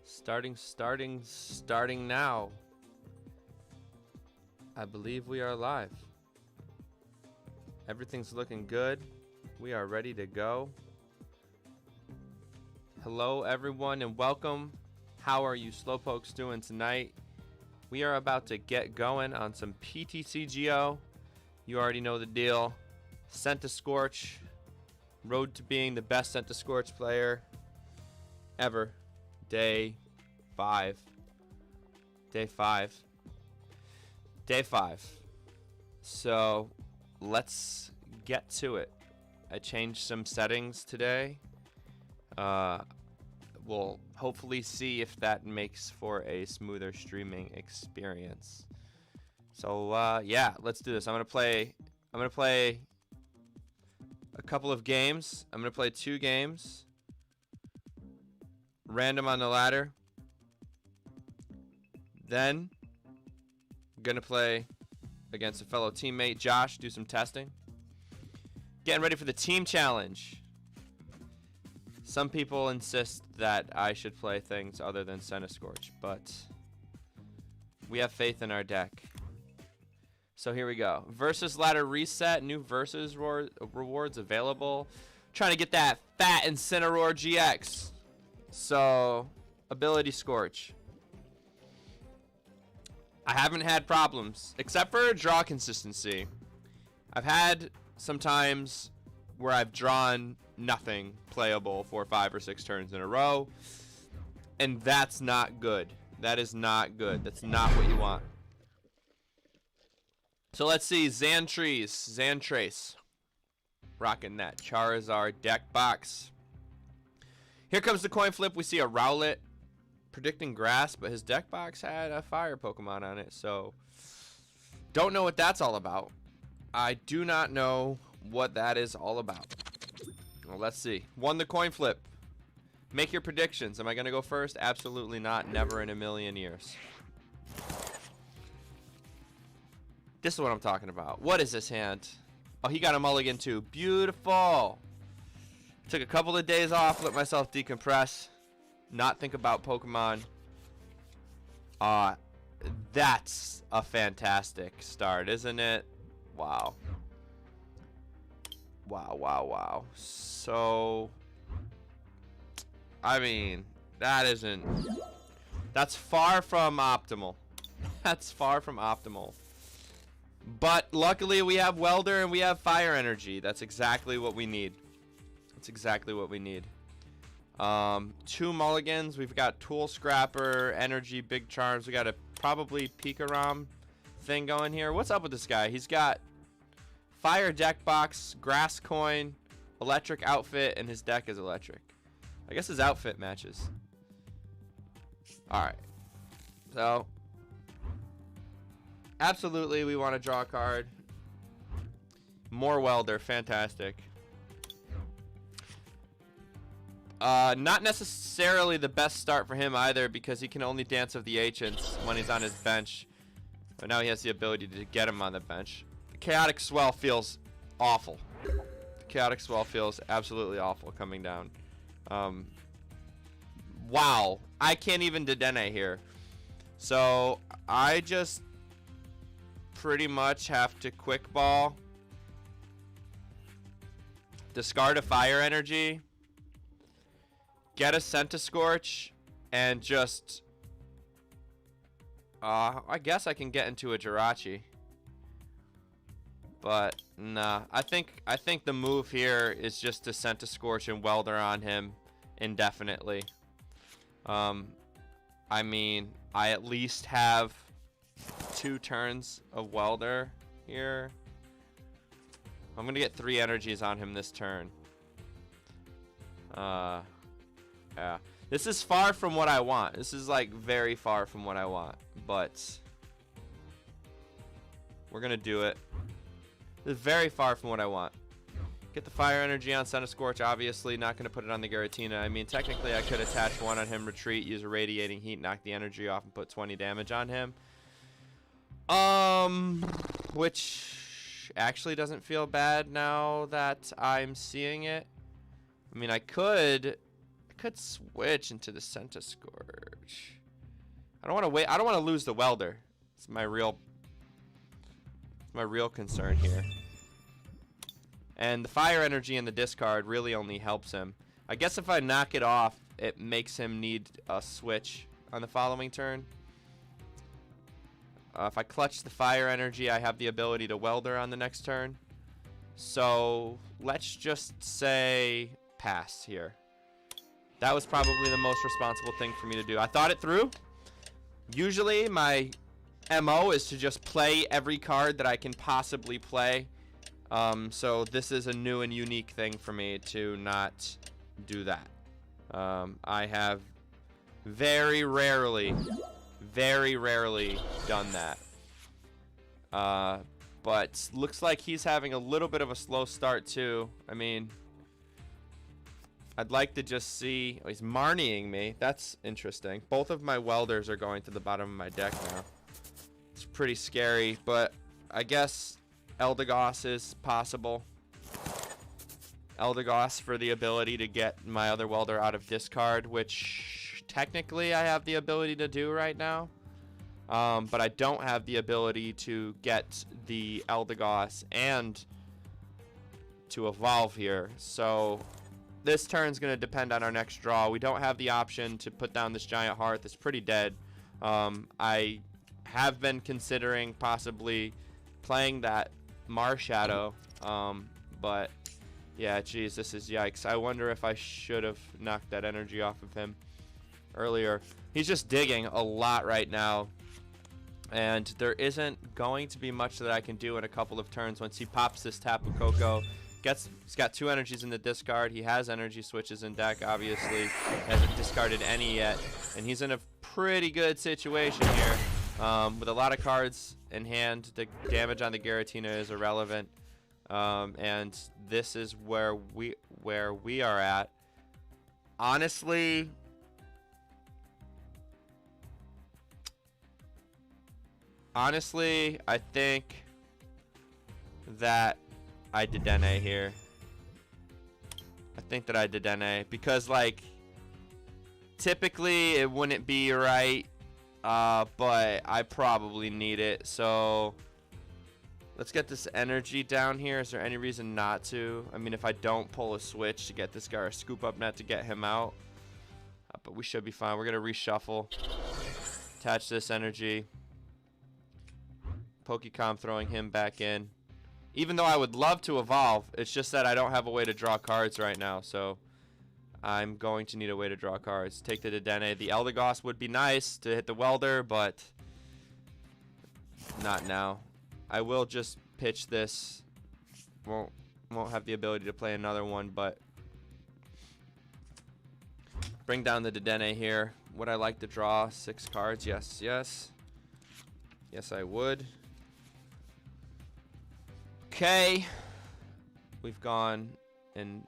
Starting now. I believe we are live. Everything's looking good. We are ready to go. Hello, everyone, and welcome. How are you slowpokes doing tonight? We are about to get going on some PTCGO. You already know the deal. Centiskorch. Road to being the best Centiskorch player ever. Day 5. So let's get to it. I changed some settings today. We'll hopefully see if that makes for a smoother streaming experience. So yeah, let's do this. I'm gonna play a couple of games. I'm gonna play 2 games. Random on the ladder. Then I'm gonna play against a fellow teammate, Josh, do some testing. Getting ready for the team challenge. Some people insist that I should play things other than Centiskorch, but we have faith in our deck. So here we go. Versus ladder reset. New versus rewards available. Trying to get that fat Incineroar GX. So, ability Scorch. I haven't had problems, except for draw consistency. I've had some times where I've drawn nothing playable for 5 or 6 turns in a row, and that's not good. That is not good. That's not what you want. So let's see, Xantrace. Rocking that Charizard deck box. Here comes the coin flip. We see a Rowlet predicting grass, but his deck box had a fire Pokemon on it, so don't know what that's all about. I do not know what that is all about. Well, let's see. Won the coin flip. Make your predictions. Am I going to go first? Absolutely not. Never in a million years. This is what I'm talking about. What is this hand? Oh, he got a mulligan too. Beautiful. Took a couple of days off. Let myself decompress. Not think about Pokemon. That's a fantastic start, isn't it? Wow. Wow. So, I mean, that's far from optimal. That's far from optimal. But luckily we have Welder and we have Fire Energy. That's exactly what we need. That's exactly what we need. 2 mulligans. We've got Tool Scrapper, Energy, Big Charms. We got a probably Pikarom thing going here. What's up with this guy? He's got Fire Deck Box, Grass Coin, Electric Outfit, and his deck is electric. I guess his outfit matches. Alright. So, absolutely, we want to draw a card. More Welder. Fantastic. Not necessarily the best start for him either, because he can only dance of the ancients when he's on his bench. But now he has the ability to get him on the bench. The Chaotic Swell feels awful. The Chaotic Swell feels absolutely awful coming down. Wow. I can't even Dedenne here. So, I just pretty much have to Quick Ball. Discard a Fire Energy. Get a Centiskorch and just I guess I can get into a Jirachi. But nah, I think the move here is just to Centiskorch and Welder on him indefinitely. I mean, I at least have 2 turns of Welder here. I'm gonna get 3 energies on him this turn. Yeah, this is far from what I want. This is like very far from what I want, but we're gonna do it. This is very far from what I want. Get the Fire Energy on Centiskorch, obviously. Not gonna put it on the Giratina. I mean, technically I could attach 1 on him, retreat, use a Radiating Heat, knock the energy off, and put 20 damage on him. Which actually doesn't feel bad now that I'm seeing it. I mean, I could could switch into the Centiskorch. I don't want to wait. I don't want to lose the welder. It's my real concern here. And the fire energy in the discard really only helps him. I guess if I knock it off, it makes him need a switch on the following turn. If I clutch the fire energy, I have the ability to welder on the next turn. So let's just say pass here. That was probably the most responsible thing for me to do. I thought it through. Usually my MO is to just play every card that I can possibly play. So this is a new and unique thing for me to not do that. I have very rarely done that. But looks like he's having a little bit of a slow start too. I mean, I'd like to just see. Oh, he's Marnieing me. That's interesting. Both of my welders are going to the bottom of my deck now. It's pretty scary, but I guess Eldegoss is possible. Eldegoss for the ability to get my other welder out of discard, which technically I have the ability to do right now. But I don't have the ability to get the Eldegoss and to evolve here. So this turn's going to depend on our next draw. We don't have the option to put down this giant hearth. It's pretty dead. I have been considering possibly playing that Marshadow. But yeah, geez, this is yikes. I wonder if I should have knocked that energy off of him earlier. He's just digging a lot right now. And there isn't going to be much that I can do in a couple of turns once he pops this Tapu Koko. He's got 2 energies in the discard. He has energy switches in deck, obviously. Hasn't discarded any yet. And he's in a pretty good situation here. With a lot of cards in hand, the damage on the Giratina is irrelevant. And this is where we are at. Honestly, I think that I Dedenne here. I think that I Dedenne because, like, typically it wouldn't be right, but I probably need it. So let's get this energy down here. Is there any reason not to? I mean, if I don't pull a switch to get this guy or scoop up net to get him out, but we should be fine. We're gonna reshuffle, attach this energy. Pokecom throwing him back in. Even though I would love to evolve, it's just that I don't have a way to draw cards right now. So I'm going to need a way to draw cards. Take the Dedenne. The Eldegoss would be nice to hit the welder, but not now. I will just pitch this. Won't have the ability to play another one, but bring down the Dedenne here. Would I like to draw 6 cards? Yes, yes. Yes, I would. Okay, we've gone and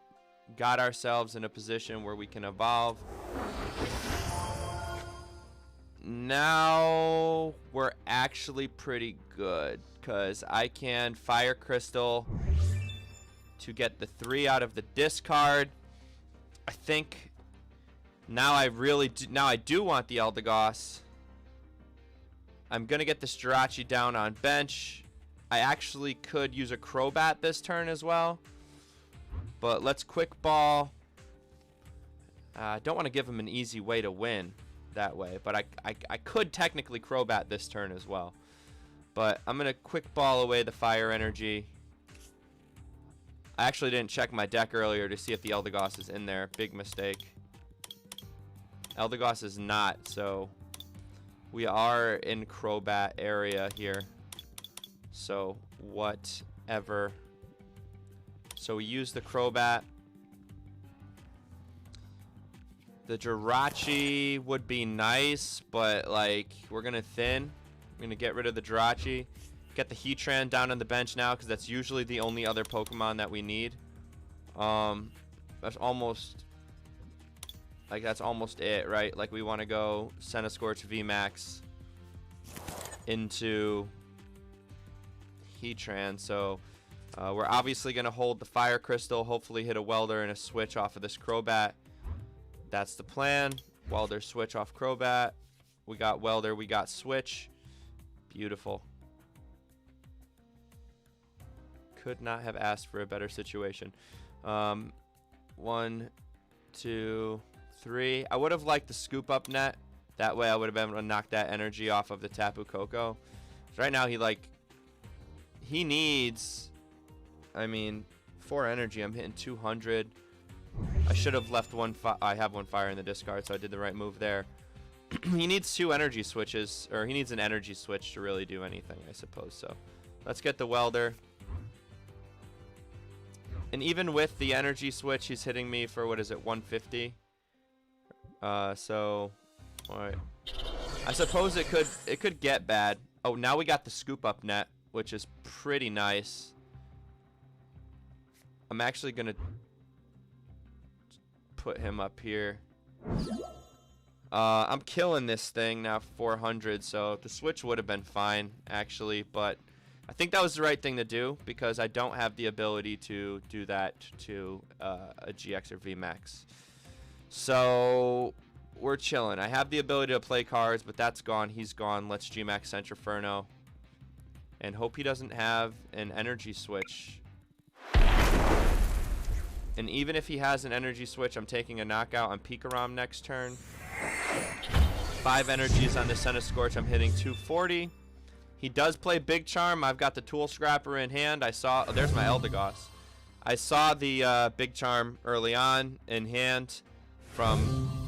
got ourselves in a position where we can evolve. Now we're actually pretty good because I can Fire Crystal to get the 3 out of the discard. I think now I do want the Eldegoss. I'm gonna get this Jirachi down on bench. I actually could use a Crobat this turn as well. But let's quick ball. I don't want to give him an easy way to win that way. But I could technically Crobat this turn as well. But I'm going to quick ball away the fire energy. I actually didn't check my deck earlier to see if the Eldegoss is in there. Big mistake. Eldegoss is not. So we are in Crobat area here. So whatever. So we use the Crobat. The Jirachi would be nice, but like we're gonna thin. We're gonna get rid of the Jirachi. Get the Heatran down on the bench now because that's usually the only other Pokemon that we need. That's almost it, right? Like we want to go Centiskorch VMAX into Heatran, so we're obviously going to hold the Fire Crystal, hopefully hit a Welder and a switch off of this Crobat. That's the plan. Welder switch off Crobat. We got welder, we got switch. Beautiful. Could not have asked for a better situation. 1, 2, 3. I would have liked the scoop up net. That way I would have been able to knock that energy off of the Tapu Koko. Right now he needs, I mean, 4 energy. I'm hitting 200. I should have left I have 1 fire in the discard, so I did the right move there. He needs 2 energy switches, or he needs an energy switch to really do anything, I suppose. So let's get the welder. And even with the energy switch, he's hitting me for, what is it, 150? So, all right. I suppose it could get bad. Oh, now we got the scoop up net, which is pretty nice. I'm actually gonna put him up here. I'm killing this thing now, 400. So the switch would have been fine, actually, but I think that was the right thing to do because I don't have the ability to do that to a GX or VMAX. So we're chilling. I have the ability to play cards, but that's gone. He's gone. Let's GMAX Centriferno and hope he doesn't have an energy switch. And even if he has an energy switch, I'm taking a knockout on Pikarom next turn. 5 energies on the Centiskorch. I'm hitting 240. He does play Big Charm. I've got the Tool Scrapper in hand. I saw... Oh, there's my Eldegoss. I saw the Big Charm early on in hand from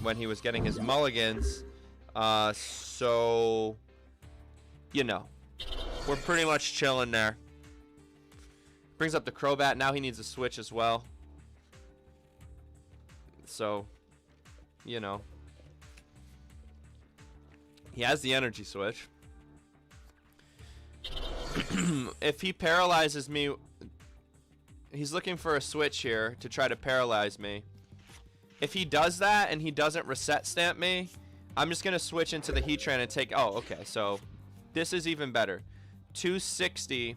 when he was getting his mulligans. So, you know, we're pretty much chilling there. Brings up the Crobat. Now he needs a switch as well. So, you know, he has the energy switch. If he paralyzes me, he's looking for a switch here to try to paralyze me. If he does that and he doesn't reset stamp me, I'm just going to switch into the Heatran and take... Oh, okay. So this is even better. 260.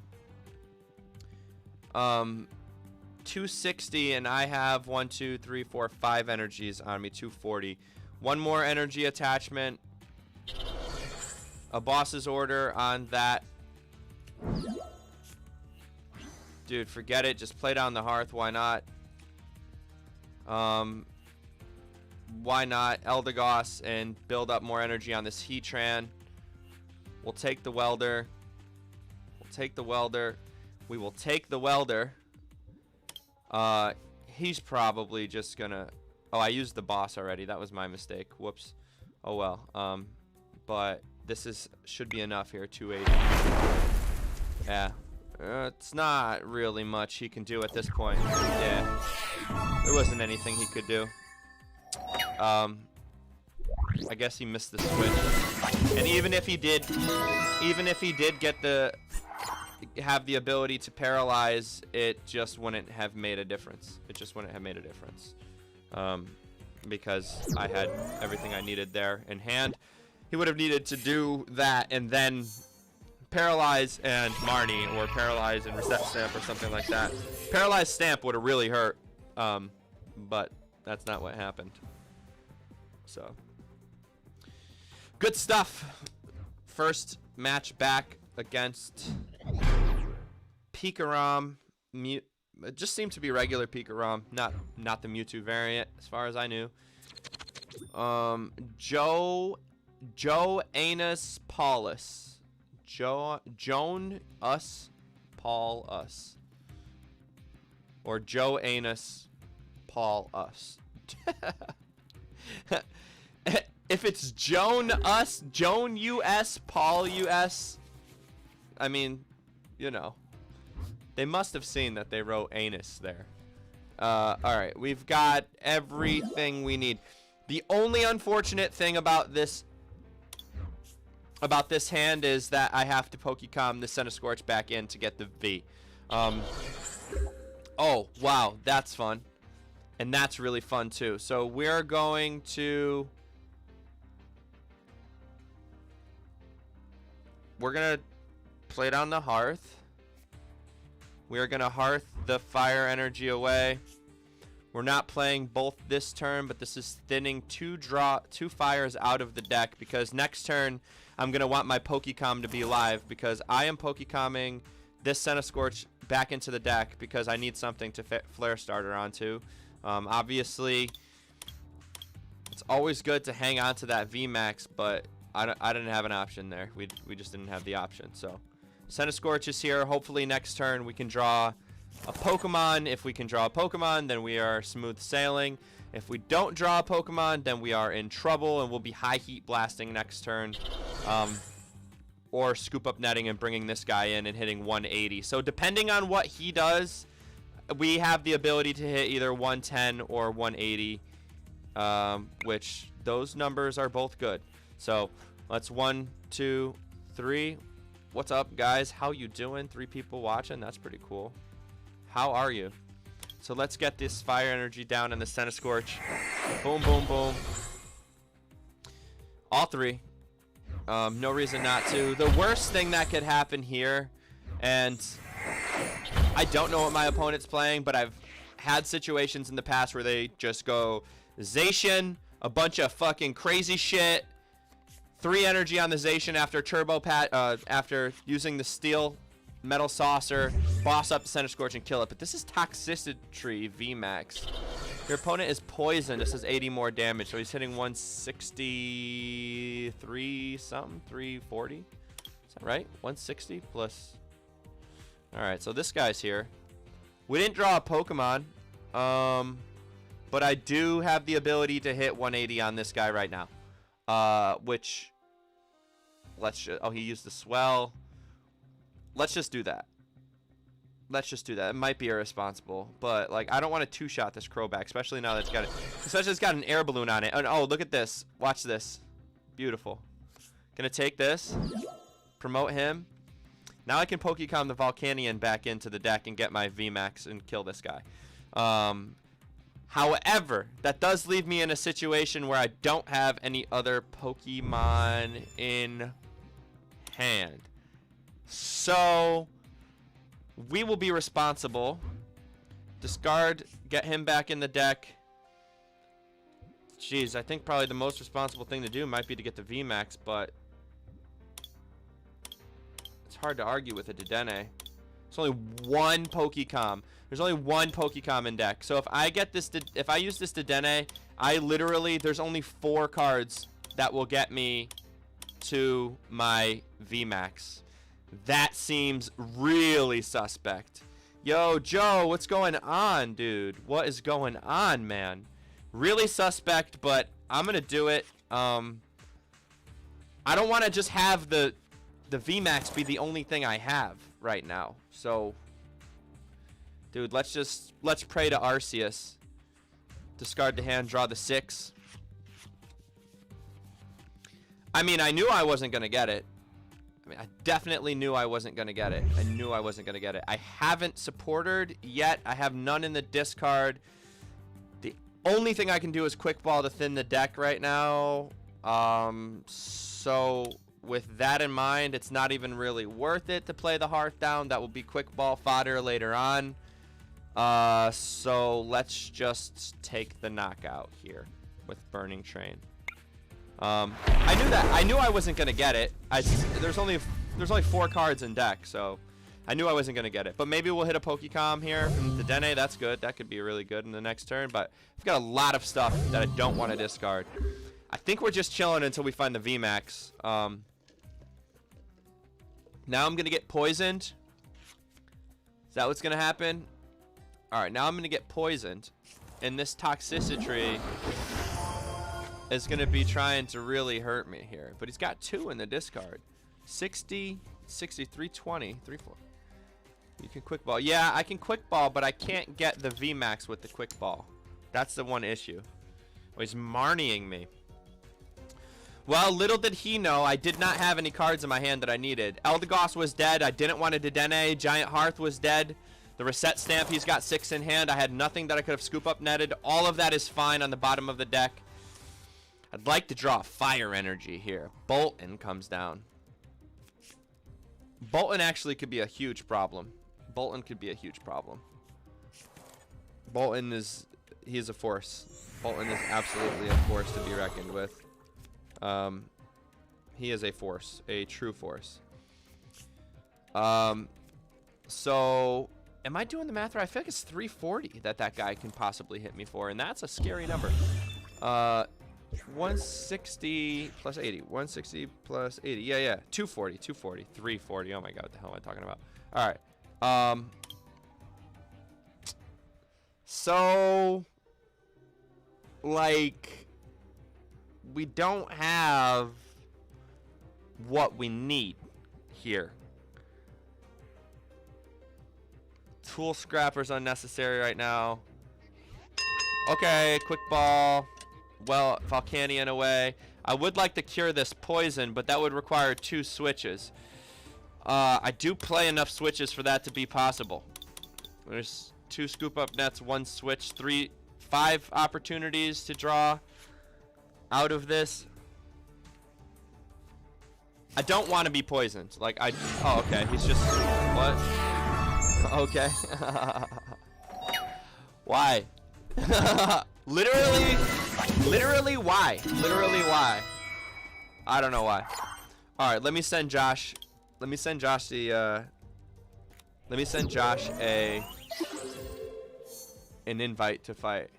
260, and I have 1, 2, 3, 4, 5 energies on me. 240. 1 more energy attachment. A boss's order on that. Dude, forget it. Just play down the hearth. Why not? Why not Eldegoss and build up more energy on this Heatran? We'll take the welder. We'll take the welder. We will take the welder. He's probably just gonna... Oh, I used the boss already. That was my mistake. Whoops. Oh well. But this should be enough here. 280. Yeah. It's not really much he can do at this point. Yeah. There wasn't anything he could do. I guess he missed the switch. And even if he did have the ability to paralyze, it just wouldn't have made a difference. It just wouldn't have made a difference. Because I had everything I needed there in hand. He would have needed to do that and then paralyze and Marnie, or paralyze and reset stamp or something like that. Paralyzed stamp would have really hurt, but that's not what happened. So good stuff. First match back against Pikarom. It just seemed to be regular Pikarom, not the Mewtwo variant as far as I knew. Joe Anus Paulus. Joan Us Paul Us. Or Joe Anus Paul Us. If it's Joan Us, Joan US, Paul US, I mean, you know, they must have seen that they wrote anus there. Alright, we've got everything we need. The only unfortunate thing about this hand is that I have to Pokecom the Centiskorch back in to get the V. Oh, wow, that's fun. And that's really fun too. So we're going to... We're going to play down the hearth. We are going to hearth the fire energy away. We're not playing both this turn, but this is thinning two fires out of the deck, because next turn I'm going to want my Pokecom to be live, because I am Pokecomming this Centiskorch back into the deck because I need something to fit Flare Starter onto. Obviously, it's always good to hang on to that VMAX, but I didn't have an option there. We just didn't have the option. So Centiskorch is here. Hopefully next turn we can draw a Pokemon. If we can draw a Pokemon, then we are smooth sailing. If we don't draw a Pokemon, then we are in trouble, and we'll be high heat blasting next turn. Or scoop up netting and bringing this guy in and hitting 180. So depending on what he does, we have the ability to hit either 110 or 180, which those numbers are both good. So let's 1, 2, 3. What's up, guys? How you doing? 3 people watching. That's pretty cool. How are you? So let's get this fire energy down in the Centiskorch. Boom, boom, boom. All 3. No reason not to. The worst thing that could happen here, and I don't know what my opponent's playing, but I've had situations in the past where they just go Zacian, a bunch of fucking crazy shit, 3 energy on the Zacian after after using the steel metal saucer, boss up the Centiskorch and kill it. But this is Toxicity VMAX. Your opponent is poisoned. This is 80 more damage, so he's hitting 163 something, 340. Is that right? 160 plus. All right, so this guy's here. We didn't draw a Pokemon, but I do have the ability to hit 180 on this guy right now. Which, oh, he used the swell. Let's just do that. Let's just do that. It might be irresponsible, but like I don't want to 2-shot this Crobat, especially now that it's got an air balloon on it. And oh, look at this. Watch this. Beautiful. Gonna take this, promote him. Now I can Pokecom the Volcanion back into the deck and get my VMAX and kill this guy. However, that does leave me in a situation where I don't have any other Pokemon in hand. So we will be responsible. Discard, get him back in the deck. Jeez, I think probably the most responsible thing to do might be to get the VMAX, but it's hard to argue with a Dedenne. There's only one Pokecom. There's only one Pokecom in deck. So if I get this, if I use this Dedenne, I literally, there's only 4 cards that will get me to my VMAX. That seems really suspect. Yo, Joe, what's going on, dude? What is going on, man? Really suspect, but I'm gonna do it. I don't want to just have the VMAX be the only thing I have right now. So, dude, let's pray to Arceus. Discard the hand, draw the 6. I mean, I knew I wasn't gonna get it. I definitely knew I wasn't going to get it. I knew I wasn't going to get it. I haven't supported yet. I have none in the discard. The only thing I can do is quick ball to thin the deck right now. So with that in mind, it's not even really worth it to play the Hearth down. That will be quick ball fodder later on. So let's just take the knockout here with Burning Train. I knew that. I knew I wasn't gonna get it. There's only 4 cards in deck, so I knew I wasn't gonna get it. But maybe we'll hit a Pokecom here from the Dedenne. That's good. That could be really good in the next turn. But I've got a lot of stuff that I don't want to discard. I think we're just chilling until we find the VMAX. Now I'm gonna get poisoned. Is that what's gonna happen? All right. Now I'm gonna get poisoned, and this Toxicity is going to be trying to really hurt me here. But he's got 2 in the discard. 60, 60, 320, 340. You can quick ball. Yeah, I can quick ball, but I can't get the VMAX with the quick ball. That's the one issue. Oh, he's Marnieing me. Well, little did he know, I did not have any cards in my hand that I needed. Eldegoss was dead. I didn't want a Dedenne. Giant Hearth was dead. The Reset Stamp, he's got 6 in hand. I had nothing that I could have scoop up netted. All of that is fine on the bottom of the deck. I'd like to draw fire energy here. Bolton comes down. Bolton actually could be a huge problem. Bolton could be a huge problem. Bolton is he's a force. Bolton is absolutely a force to be reckoned with. He is a force, a true force. So, am I doing the math right? I feel like it's 340 that guy can possibly hit me for, and that's a scary number. 160 plus 80. 160 plus 80. Yeah. 240, 340. Oh my god, what the hell am I talking about? All right. So, like, we don't have what we need here. Tool scrapper's unnecessary right now. Okay, quick ball. Well, Volcanion away. I would like to cure this poison, but that would require 2 switches. I do play enough switches for that to be possible. There's 2 scoop up nets, 1 switch, 5 opportunities to draw out of this. I don't want to be poisoned. Like, oh, okay. He's just, what? Okay. Why? Literally why? Literally why? I don't know why. All right, let me send Josh. Let me send Josh the. Let me send Josh an invite to fight.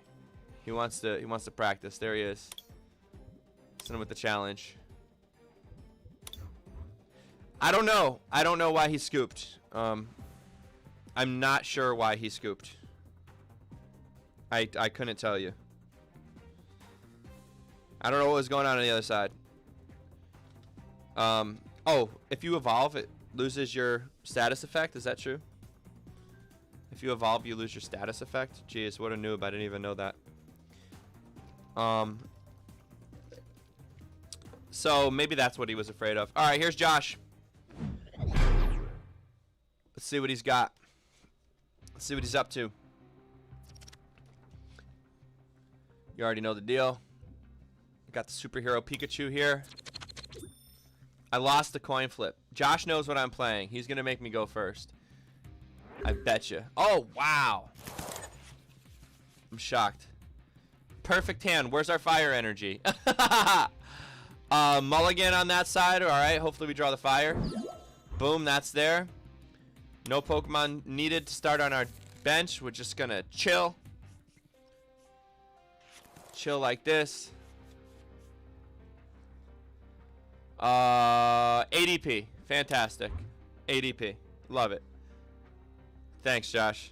He wants to practice. There he is. Send him with the challenge. I don't know. I don't know why he scooped. I'm not sure why he scooped. I couldn't tell you. I don't know what was going on the other side. Oh, if you evolve, it loses your status effect. Is that true? If you evolve, you lose your status effect. Jeez, what a noob. I didn't even know that. So maybe that's what he was afraid of. All right, here's Josh. Let's see what he's got. Let's see what he's up to. You already know the deal. Got the superhero Pikachu here. I lost the coin flip. Josh knows what I'm playing. He's gonna make me go first. I bet you. Oh, wow. I'm shocked. Perfect hand. Where's our fire energy? Mulligan on that side. All right. Hopefully we draw the fire. Boom. That's there. No Pokemon needed to start on our bench. We're just going to chill. Chill like this. ADP. Fantastic. ADP. Love it. Thanks, Josh.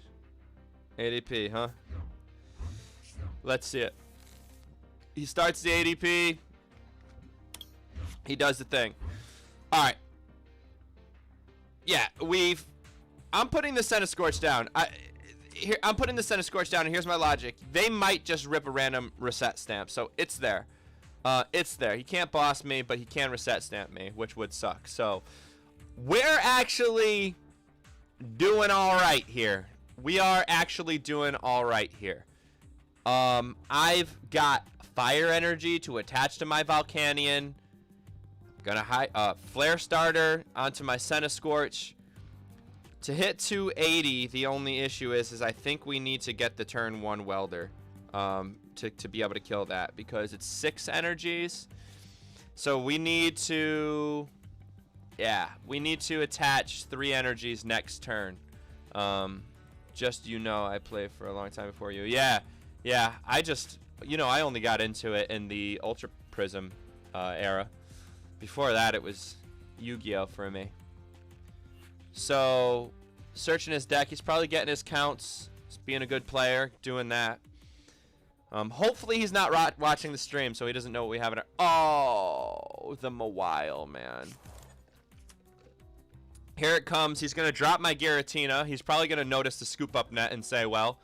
ADP, huh? Let's see it. He starts the ADP. He does the thing. All right. Yeah, I'm putting the Centiskorch down. I'm putting the Centiskorch down, and here's my logic. They might just rip a random reset stamp, so it's there. It's there. He can't boss me, but he can reset stamp me, which would suck. So we're actually doing all right here. We are actually doing all right here. I've got fire energy to attach to my Volcanion. Gonna flare starter onto my Centiskorch. To hit 280, the only issue is I think we need to get the turn 1 welder to be able to kill that, because it's 6 energies. So we need to, we need to attach 3 energies next turn. Just, I played for a long time before you. Yeah, I just, I only got into it in the Ultra Prism era. Before that, it was Yu-Gi-Oh for me. So, searching his deck, he's probably getting his counts. He's being a good player, doing that. Hopefully he's not watching the stream, so he doesn't know what we have in our... Oh, the Mawile, man. Here it comes. He's going to drop my Giratina. He's probably going to notice the scoop up net and say, well.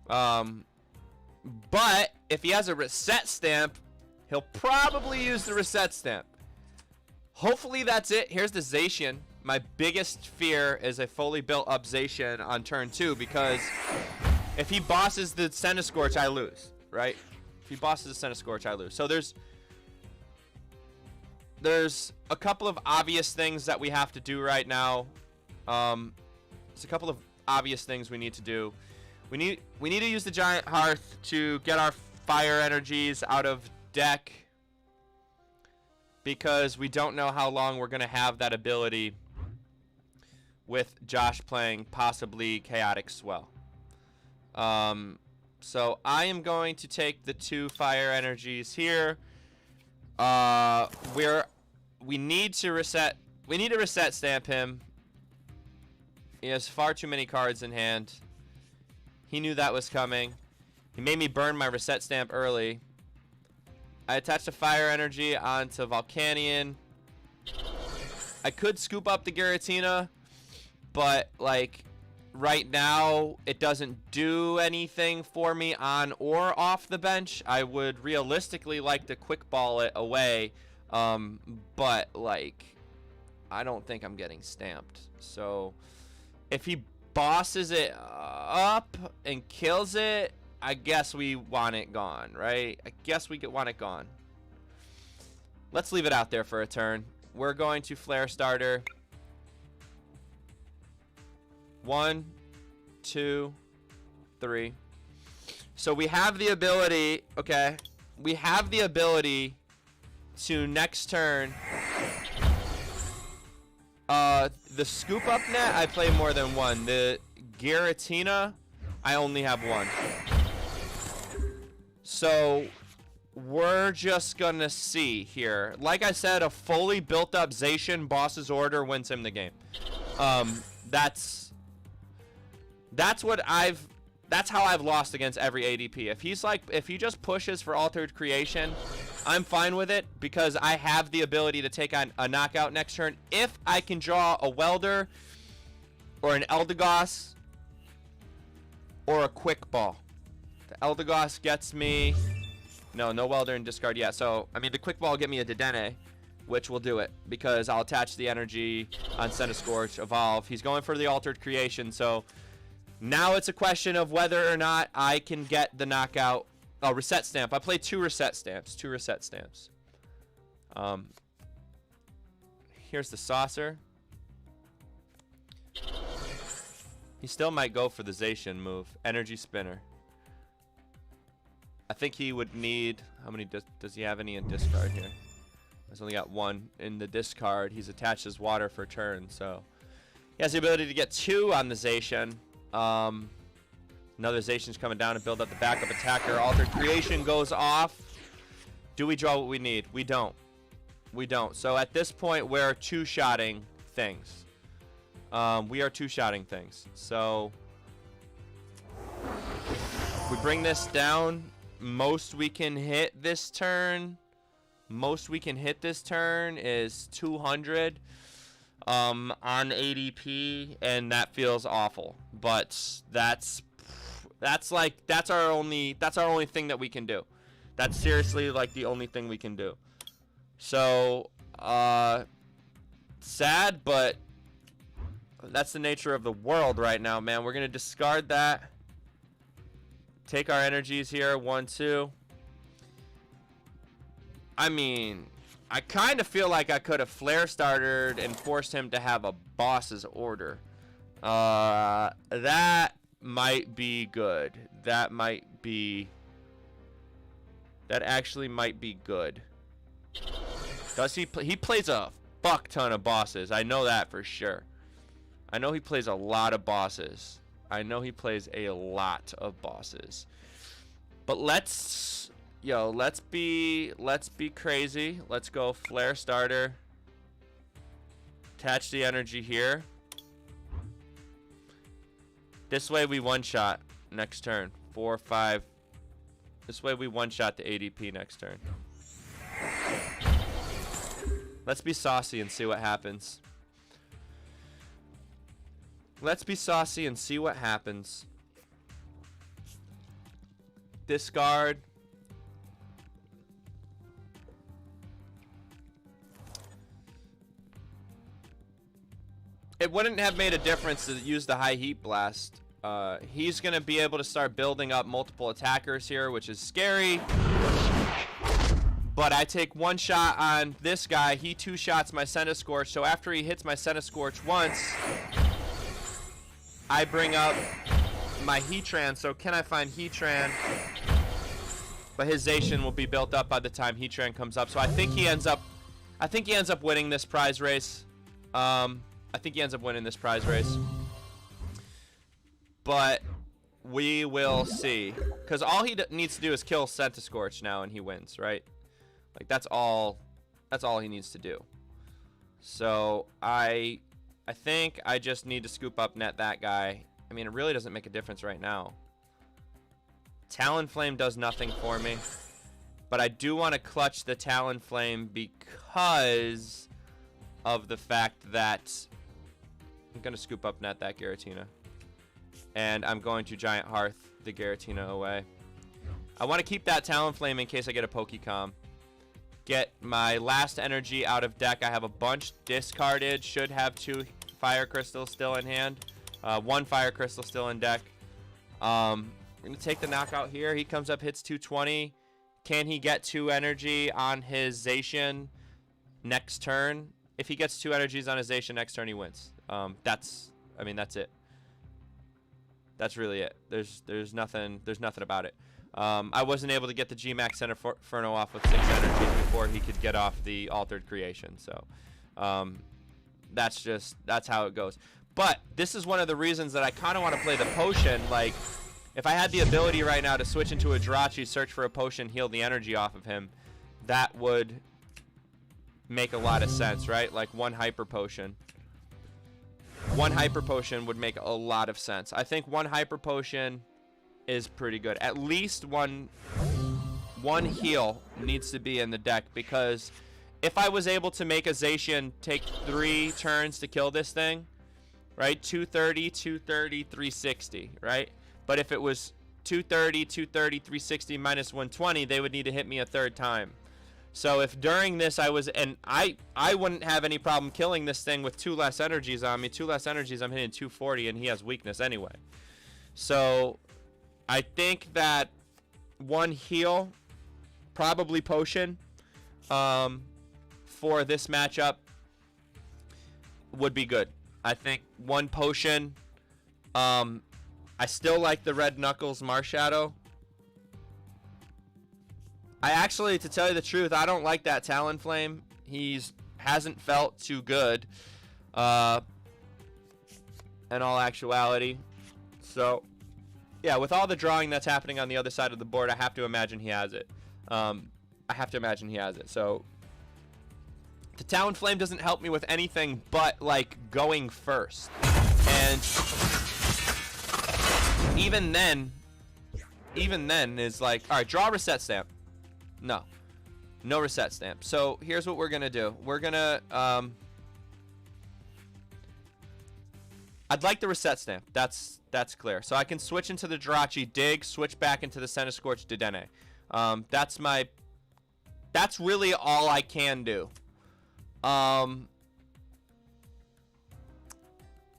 But if he has a reset stamp, he'll probably use the reset stamp. Hopefully that's it. Here's the Zacian. My biggest fear is a fully built up Zacian on turn 2, because if he bosses the Centiskorch, I lose, right? If he bosses the Centiskorch, I lose. So there's a couple of obvious things that we have to do right now. There's a couple of obvious things we need to do. We need to use the giant hearth to get our fire energies out of deck, because we don't know how long we're gonna have that ability with Josh playing possibly Chaotic Swell. So I am going to take the 2 fire energies here. We need to reset stamp him. He has far too many cards in hand. He knew that was coming. He made me burn my reset stamp early. I attached a fire energy onto Volcanion. I could scoop up the Giratina, but like right now it doesn't do anything for me on or off the bench. I would realistically like to quick ball it away, but like I don't think I'm getting stamped. So if he bosses it up and kills it, I guess we want it gone, right? I guess we want it gone. Let's leave it out there for a turn. We're going to Flare Starter. 1, 2, 3. So we have the ability, okay, we have the ability to next turn. The scoop up net, I play more than 1. The Giratina, I only have 1. So we're just gonna see here. Like I said, a fully built up Zacian boss's order wins him the game. That's how I've lost against every ADP. If he just pushes for Altered Creation, I'm fine with it, because I have the ability to take on a knockout next turn if I can draw a Welder or an Eldegoss or a Quick Ball. The Eldegoss gets me... No Welder and discard yet. So, I mean, the Quick Ball will get me a Dedenne, which will do it, because I'll attach the energy on Centiskorch, evolve. He's going for the Altered Creation, so now it's a question of whether or not I can get the knockout. Oh, reset stamp. I played 2 reset stamps. Here's the Saucer. He still might go for the Zacian move. Energy Spinner. I think he would need... How many does he have any in discard here? He's only got 1 in the discard. He's attached his water for turn, so he has the ability to get 2 on the Zacian. Another Zacian's coming down to build up the backup attacker. Altered Creation goes off. Do we draw what we need? We don't. So at this point, we're 2-shotting things. We are 2-shotting things. So we bring this down. Most we can hit this turn is 200 on ADP, and that feels awful. But that's our only thing that we can do. That's seriously like the only thing we can do. So sad, but that's the nature of the world right now, man. We're gonna discard that. Take our energies here. 1, 2. I mean, I kind of feel like I could have Flare Startered and forced him to have a boss's order. That might be good. That actually might be good. Does he play? He plays a fuck ton of bosses. I know that for sure. I know he plays a lot of bosses. But let's be crazy. Let's go Flare Starter. Attach the energy here. This way we one-shot next turn. 4, 5. This way we one-shot the ADP next turn. Let's be saucy and see what happens. Discard. It wouldn't have made a difference to use the High Heat Blast. He's going to be able to start building up multiple attackers here, which is scary. But I take 1 shot on this guy. He 2 shots my Centiskorch. So after he hits my Centiskorch once, I bring up my Heatran, so can I find Heatran? But his Zacian will be built up by the time Heatran comes up. So I think he ends up winning this prize race. I think he ends up winning this prize race. But we will see. Because all he needs to do is kill Centiskorch now and he wins, right? Like that's all he needs to do. So I think I just need to scoop up net that guy. I mean, it really doesn't make a difference right now. Talonflame does nothing for me. But I do want to clutch the Talonflame because of the fact that I'm going to scoop up net that Giratina. And I'm going to Giant Hearth the Giratina away. I want to keep that Talonflame in case I get a Pokecom. Get my last energy out of deck. I have a bunch discarded. Should have 2 Fire Crystals still in hand. 1 Fire Crystal still in deck. We're going to take the knockout here. He comes up, hits 220. Can he get 2 energy on his Zacian next turn? If he gets 2 energies on his Zacian next turn, he wins. That's it. That's really it. There's nothing about it. I wasn't able to get the G-Max Inferno off with 6 energies before he could get off the Altered Creation. So that's how it goes. But this is one of the reasons that I kind of want to play the potion. Like, if I had the ability right now to switch into a Jirachi, search for a potion, heal the energy off of him, that would make a lot of sense, right? Like 1 Hyper Potion. 1 Hyper Potion would make a lot of sense. I think 1 Hyper Potion is pretty good. At least one heal needs to be in the deck, because if I was able to make a Zacian take 3 turns to kill this thing, right? 230, 230, 360, right? But if it was 230, 230, 360 minus 120, they would need to hit me a 3rd time. So if during this I wouldn't have any problem killing this thing with 2 less energies on me. 2 less energies, I'm hitting 240, and he has weakness anyway. So I think that 1 heal, probably potion, for this matchup would be good. I think 1 potion. I still like the Red Knuckles Marshadow. I actually, to tell you the truth, I don't like that Talonflame. Hasn't felt too good, in all actuality. So, yeah, with all the drawing that's happening on the other side of the board, I have to imagine he has it. So, the Talonflame doesn't help me with anything but, like, going first. And even then is like, all right, draw a reset stamp. No reset stamp. So here's what we're gonna do. We're gonna I'd like the reset stamp. That's clear. So I can switch into the Jirachi Dig, switch back into the Centiskorch Dedenne. That's really all I can do.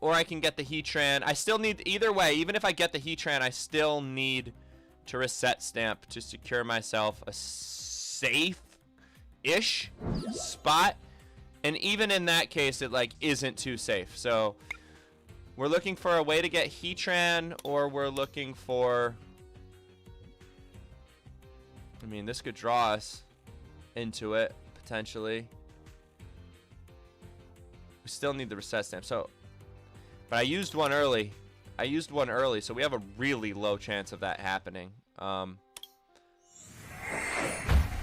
Or I can get the Heatran. I still need, either way, even if I get the Heatran, I still need to reset stamp to secure myself a safe-ish spot. And even in that case, it like isn't too safe. So we're looking for a way to get Heatran, or we're looking for, I mean, this could draw us into it, potentially. We still need the reset stamp. So, but I used one early. So we have a really low chance of that happening.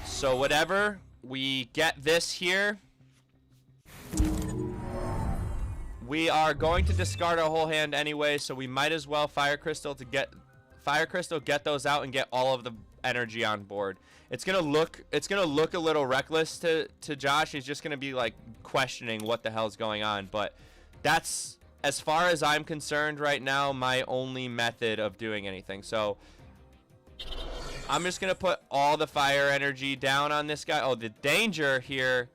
So whatever, we get this here. We are going to discard our whole hand anyway, so we might as well Fire Crystal, get those out and get all of the energy on board. It's gonna look a little reckless to Josh. He's just gonna be like questioning what the hell's going on, but that's, as far as I'm concerned right now, my only method of doing anything. So I'm just gonna put all the fire energy down on this guy. Oh, the danger here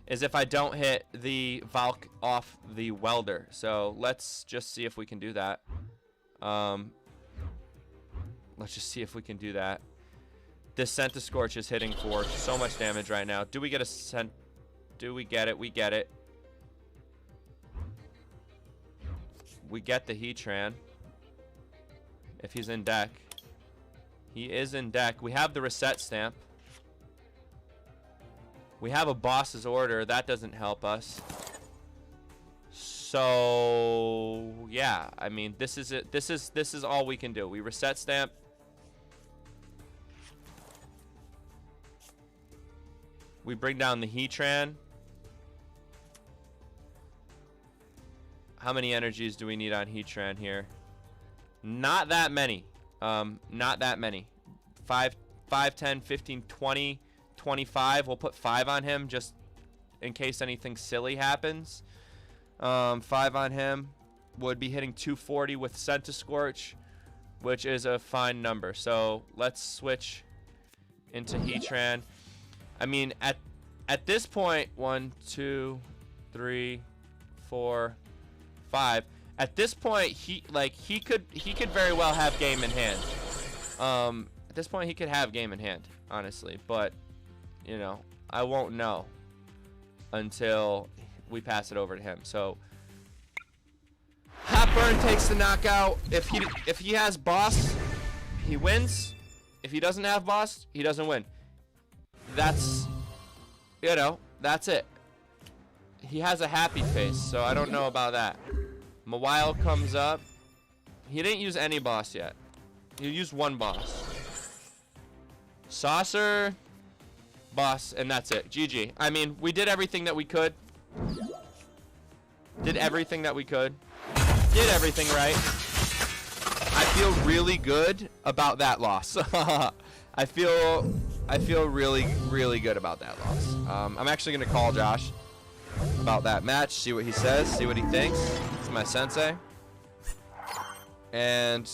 is if I don't hit the Valk off the welder. So let's just see if we can do that. Let's just see if we can do that. This Centiskorch is hitting for so much damage right now. Do we get a do we get it? We get it. We get the Heatran. if he's in deck. He is in deck. We have the reset stamp. We have a boss's order. That doesn't help us. So yeah, I mean, this is it. This is all we can do. We reset stamp. We bring down the Heatran. How many energies do we need on Heatran here? Not that many. Not that many. 5, 10, 15, 20, 25. We'll put 5 on him just in case anything silly happens. 5 on him. Would be hitting 240 with Centiskorch, which is a fine number. So let's switch into Heatran. I mean, at this point, 1, 2, 3, 4, 5. At this point, he could very well have game in hand. At this point, he could have game in hand, honestly. But you know, I won't know until we pass it over to him. So Hot Burn takes the knockout. If he has boss, he wins. If he doesn't have boss, he doesn't win. That's, you know, that's it. He has a happy face, so I don't know about that. Mawile comes up. He didn't use any boss yet. He used one boss. Saucer, boss, and that's it. GG. I mean, we did everything that we could. Did everything that we could. Did everything right. I feel really good about that loss. I feel really, really good about that loss. I'm actually gonna call Josh about that match, see what he says, see what he thinks. He's my sensei. And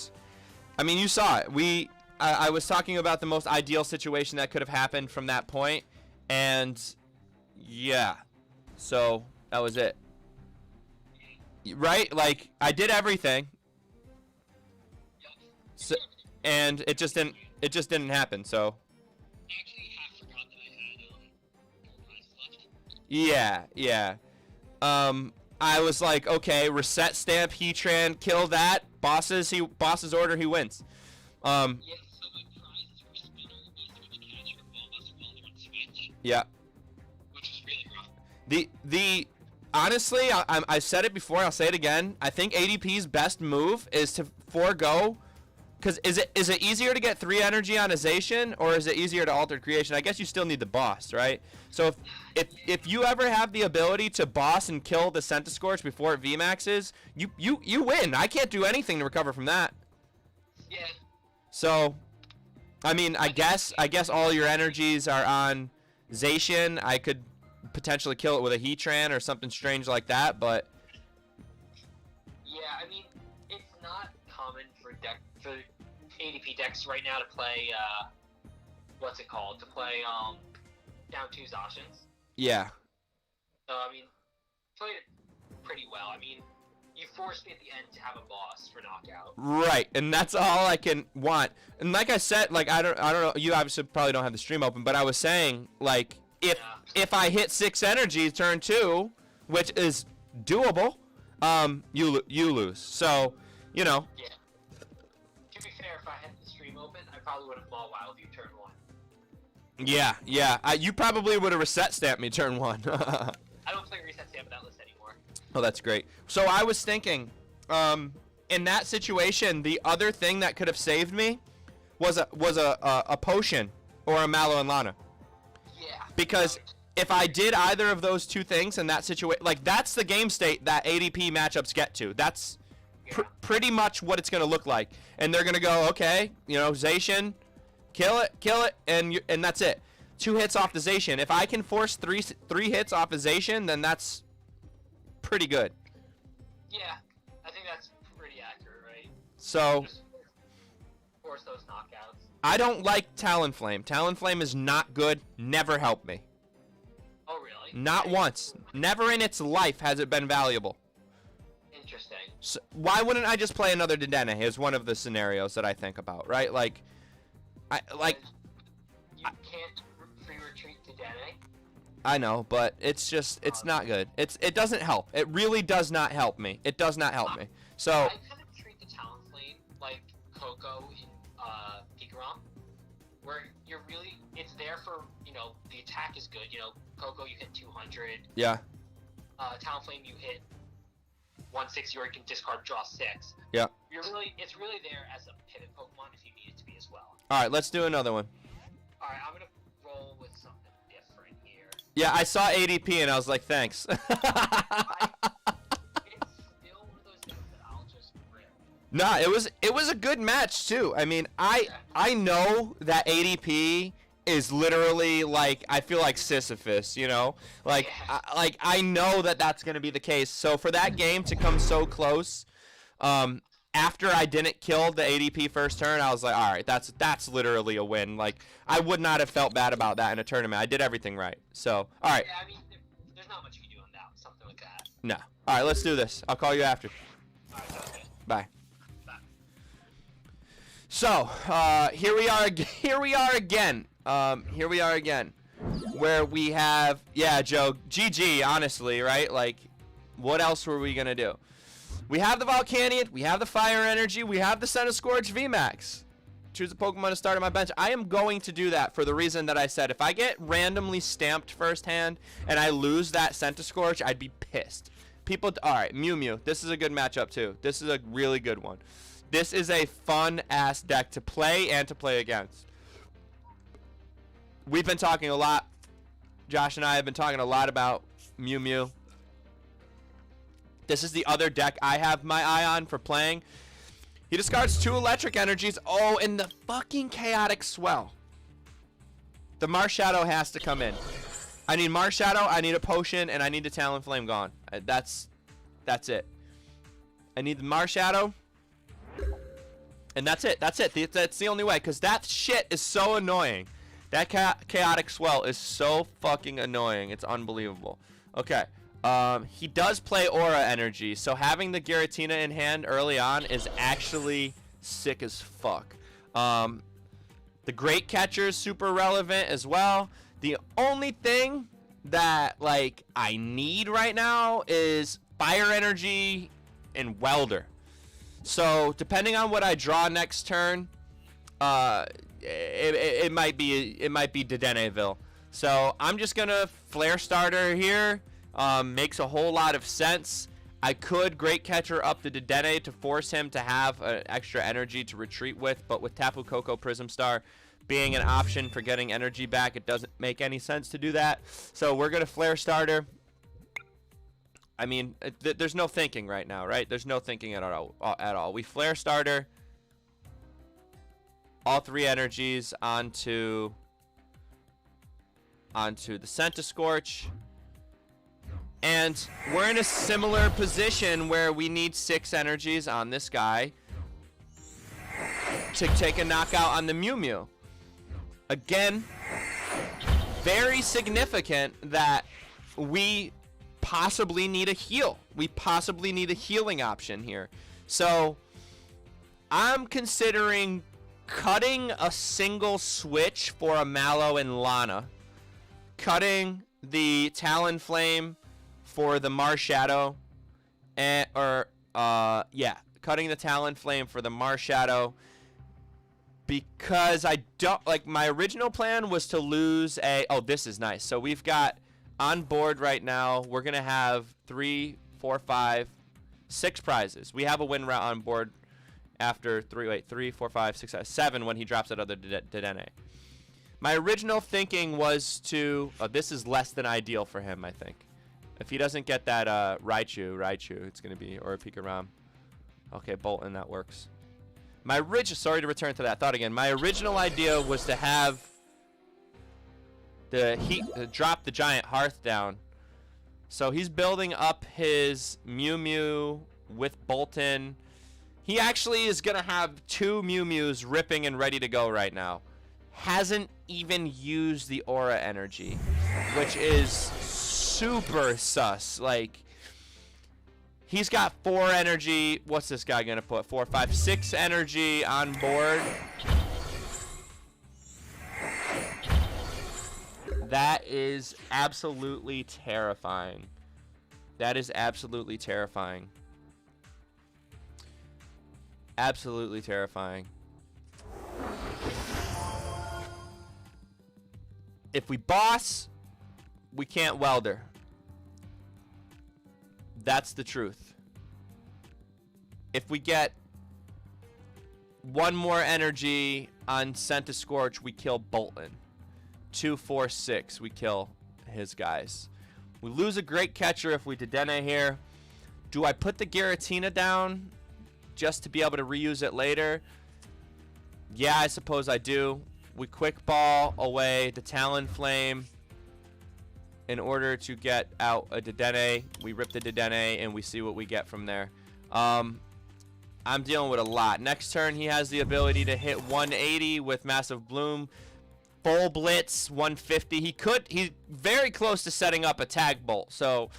I mean, you saw it. I was talking about the most ideal situation that could have happened from that point, and yeah, so that was it. Right? Like, I did everything. So, and it just didn't happen. So Actually, half forgot that I had gold prizes left. yeah. I was like, okay, reset stamp, Heatran, kill that. Boss's order, he wins. Yeah, so my prizes were Spinner, E-Switch, Catcher, Boss, Welder, and Switch. Yeah. Which was really rough. Honestly, I said it before, I'll say it again. I think ADP's best move is to forego, because is it easier to get 3 energy on a Zacian, or is it easier to alter creation? I guess you still need the boss, right? So if you ever have the ability to boss and kill the Centiskorch before it VMAXes, you win. I can't do anything to recover from that. Yeah. So, I mean, I guess all your energies are on Zacian. I could potentially kill it with a Heatran or something strange like that, but Yeah, I mean, it's not common for ADP decks right now to play, what's it called? To play, down 2 Zacians. yeah. So, I mean, played it pretty well. I mean, you forced me at the end to have a boss for knockout. Right, and that's all I can want. And like I said, like I don't know, you obviously probably don't have the stream open, but I was saying, like, if I hit 6 energy turn 2, which is doable, you lose. So, you know. Yeah. To be fair, if I had the stream open, I probably would have Mawiled you turn 1. Yeah. You probably would have reset stamped me turn 1. I don't play reset stamp that list anymore. Oh, that's great. So I was thinking, in that situation, the other thing that could have saved me was a potion or a Mallow and Lana. Yeah. Because if I did either of those two things in that situation, like, that's the game state that ADP matchups get to. That's pretty much what it's going to look like. And they're going to go, okay, you know, Zacian, kill it, and that's it. 2 hits off the Zacian. If I can force three hits off a Zacian, then that's pretty good. Yeah, I think that's pretty accurate, right? So Just force those knockouts. I don't like Talonflame. Talonflame is not good. Never helped me. Oh, really? Not once. Never in its life has it been valuable. Interesting. So why wouldn't I just play another Dedenne is one of the scenarios that I think about, right? Like, You can't free retreat to Dene. I know, but it's just, it's not good. It doesn't help. It really does not help me. It does not help me. So I kind of treat the Talonflame like Coco in Pikarom, where it's there for, the attack is good. Coco, you hit 200. Yeah. Talonflame, you hit 160, or you can discard, draw 6. Yeah. It's really there as a pivot Pokemon if you need it to be as well. All right, let's do another one. All right, I'm gonna roll with something different here. Yeah, I saw ADP and I was like, thanks. It's still one of those things that I'll just rip. Nah, it was a good match too. I mean, I know that ADP is literally like, I feel like Sisyphus, like I know that that's gonna be the case. So for that game to come so close, after I didn't kill the ADP first turn, I was like, all right, that's literally a win. Like, I would not have felt bad about that in a tournament. I did everything right. So, all right. Yeah, I mean, there's not much you can do on that, something like that. No. All right, let's do this. I'll call you after. All right, sounds good. Bye. Bye. So, here we are again. Where we have, yeah, Joe, GG, honestly, right? Like, what else were we gonna do? We have the Volcanion, we have the Fire Energy, we have the Centiskorch VMAX. Choose a Pokemon to start on my bench. I am going to do that for the reason that I said. If I get randomly stamped first hand and I lose that Centiskorch, I'd be pissed. Alright, Mew Mew. This is a good matchup too. This is a really good one. This is a fun-ass deck to play and to play against. We've been talking a lot. Josh and I have been talking a lot about Mew Mew. This is the other deck I have my eye on for playing. He discards 2 electric energies. Oh, and the fucking Chaotic Swell. The Marshadow has to come in. I need Marshadow, I need a potion, and I need the Talonflame gone. That's it. I need the Marshadow. And that's it. That's the only way. Because that shit is so annoying. That Chaotic Swell is so fucking annoying. It's unbelievable. Okay. He does play Aura Energy, so having the Giratina in hand early on is actually sick as fuck. The Great Catcher is super relevant as well. The only thing that, like, I need right now is Fire Energy and Welder. So, depending on what I draw next turn, it might be Dedeneville. So, I'm just gonna Flare Starter here. Makes a whole lot of sense. I could Great Catcher up the Dedenne to force him to have extra energy to retreat with, but with Tapu Koko Prism Star being an option for getting energy back, it doesn't make any sense to do that. So we're going to Flare Starter. I mean, there's no thinking right now, right? There's no thinking at all. We Flare Starter. All 3 energies onto the Centiskorch. And we're in a similar position where we need 6 energies on this guy to take a knockout on the Mew Mew. Again, very significant that we possibly need a heal. We possibly need a healing option here. So, I'm considering cutting a single switch for a Mallow and Lana. Cutting the Talonflame for the Marshadow, cutting the Talonflame for the Marshadow, because I don't like, my original plan was to lose a, oh, this is nice. So we've got on board right now, we're gonna have 3, 4, 5, 6 prizes. We have a win route on board after 3, 4, 5, 6, 7 when he drops that other Dedenne. My original thinking was to, oh, this is less than ideal for him, I think. If he doesn't get that Raichu, it's going to be, or a Pikarom. Okay, Bolton, that works. Sorry to return to that thought again. My original idea was to have drop the giant Hearth down. So he's building up his Mew Mew with Bolton. He actually is going to have 2 Mew Mews ripping and ready to go right now. Hasn't even used the Aura Energy, which is super sus. Like, he's got 4 energy. What's this guy gonna put? 4, 5, 6 energy on board. That is absolutely terrifying. That is absolutely terrifying. Absolutely terrifying. If we boss, we can't welder. That's the truth. If we get one more energy on Centiskorch, we kill Bolton. 2, 4, 6, we kill his guys. We lose a great catcher if we Dedenne here. Do I put the Giratina down just to be able to reuse it later? Yeah, I suppose I do. We quick ball away the Talonflame in order to get out a Dedenne. We rip the Dedenne and we see what we get from there. I'm dealing with a lot. Next turn, he has the ability to hit 180 with Massive Bloom. Full Blitz, 150. He's very close to setting up a Tag Bolt. So,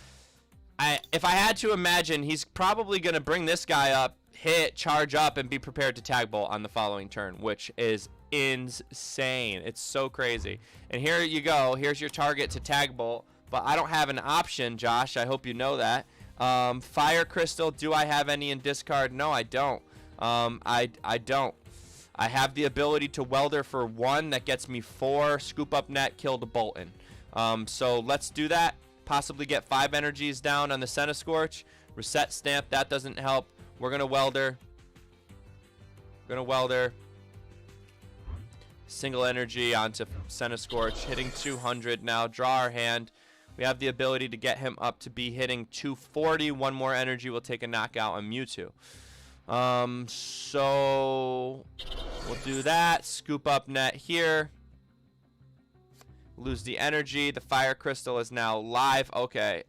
if I had to imagine, he's probably going to bring this guy up, hit, charge up, and be prepared to Tag Bolt on the following turn, which is insane. It's so crazy. And here you go. Here's your target to Tag Bolt. But I don't have an option, Josh. I hope you know that. Fire Crystal, do I have any in discard? No, I don't. I don't. I have the ability to welder for 1 that gets me 4, scoop up net, kill the Bolton. So let's do that. Possibly get 5 energies down on the Centiskorch. Reset stamp, that doesn't help. We're gonna welder. Single energy onto Centiskorch, hitting 200 now. Draw our hand. We have the ability to get him up to be hitting 240. 1 more energy will take a knockout on Mewtwo. So we'll do that. Scoop up net here. Lose the energy. The Fire Crystal is now live. Okay.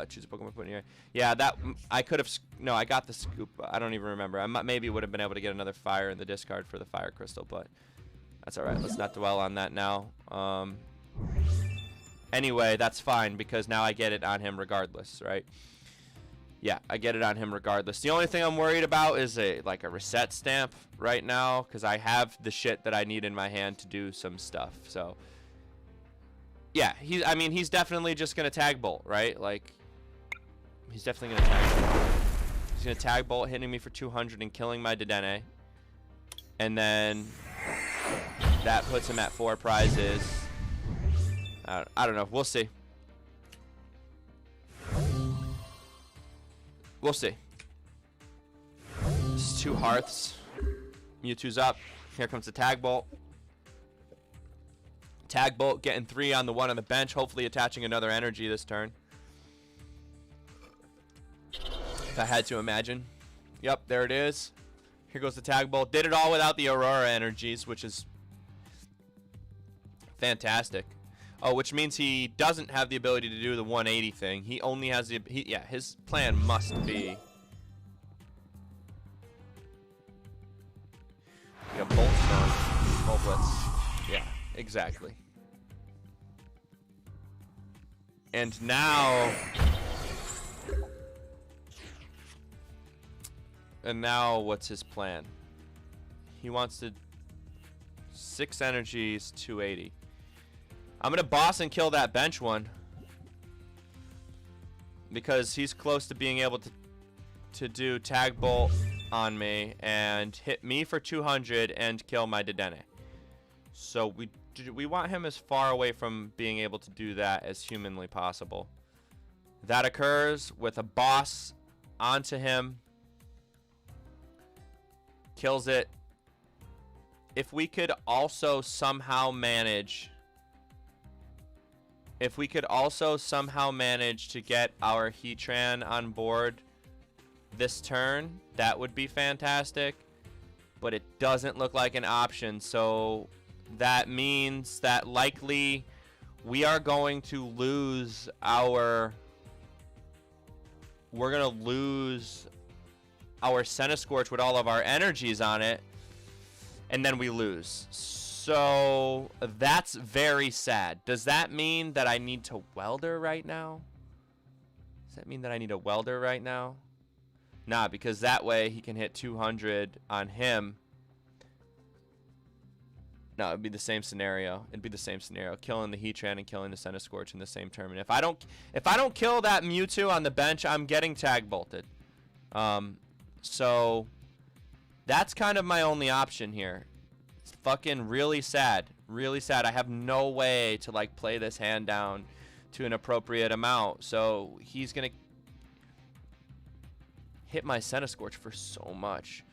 Choose a Pokemon. Put in here. Yeah, that I could have. No, I got the scoop. I don't even remember. I maybe would have been able to get another fire in the discard for the Fire Crystal, but that's all right. Let's not dwell on that now. Anyway, that's fine because now I get it on him regardless, right? Yeah, I get it on him regardless. The only thing I'm worried about is a reset stamp right now because I have the shit that I need in my hand to do some stuff. So yeah, he's definitely just gonna Tag Bolt, right? Like he's definitely gonna Tag Bolt. He's gonna Tag Bolt, hitting me for 200 and killing my Dedenne, and then that puts him at 4 prizes. I don't know. We'll see. We'll see. This is 2 Hearths. Mewtwo's up. Here comes the Tag Bolt. Tag Bolt getting 3 on the 1 on the bench. Hopefully attaching another energy this turn. If I had to imagine. Yep, there it is. Here goes the Tag Bolt. Did it all without the Aurora energies, which is fantastic. Oh, which means he doesn't have the ability to do the 180 thing. He only has the... yeah, his plan must be... Yeah, Bolt Stone. Bolt Blitz. Yeah, exactly. And now... And now, what's his plan? He wants to... 6 energies, 280. I'm going to boss and kill that bench one. Because he's close to being able to do Tag Bolt on me and hit me for 200 and kill my Dedenne. So we want him as far away from being able to do that as humanly possible. That occurs with a boss onto him. Kills it. If we could also somehow manage... If we could also somehow manage to get our Heatran on board this turn, that would be fantastic. But it doesn't look like an option, so that means that likely we are going to lose our... We're going to lose our Centiskorch with all of our energies on it, and then we lose. So that's very sad. Does that mean that I need to welder right now? Does that mean that I need a welder right now? Nah, because that way he can hit 200 on him. No, it'd be the same scenario. It'd be the same scenario. Killing the Heatran and killing the Centiskorch in the same turn. And if I don't kill that Mewtwo on the bench, I'm getting Tag Bolted. So That's kind of my only option here. It's fucking really sad. Really sad. I have no way to like play this hand down to an appropriate amount. So he's gonna hit my Centiskorch for so much.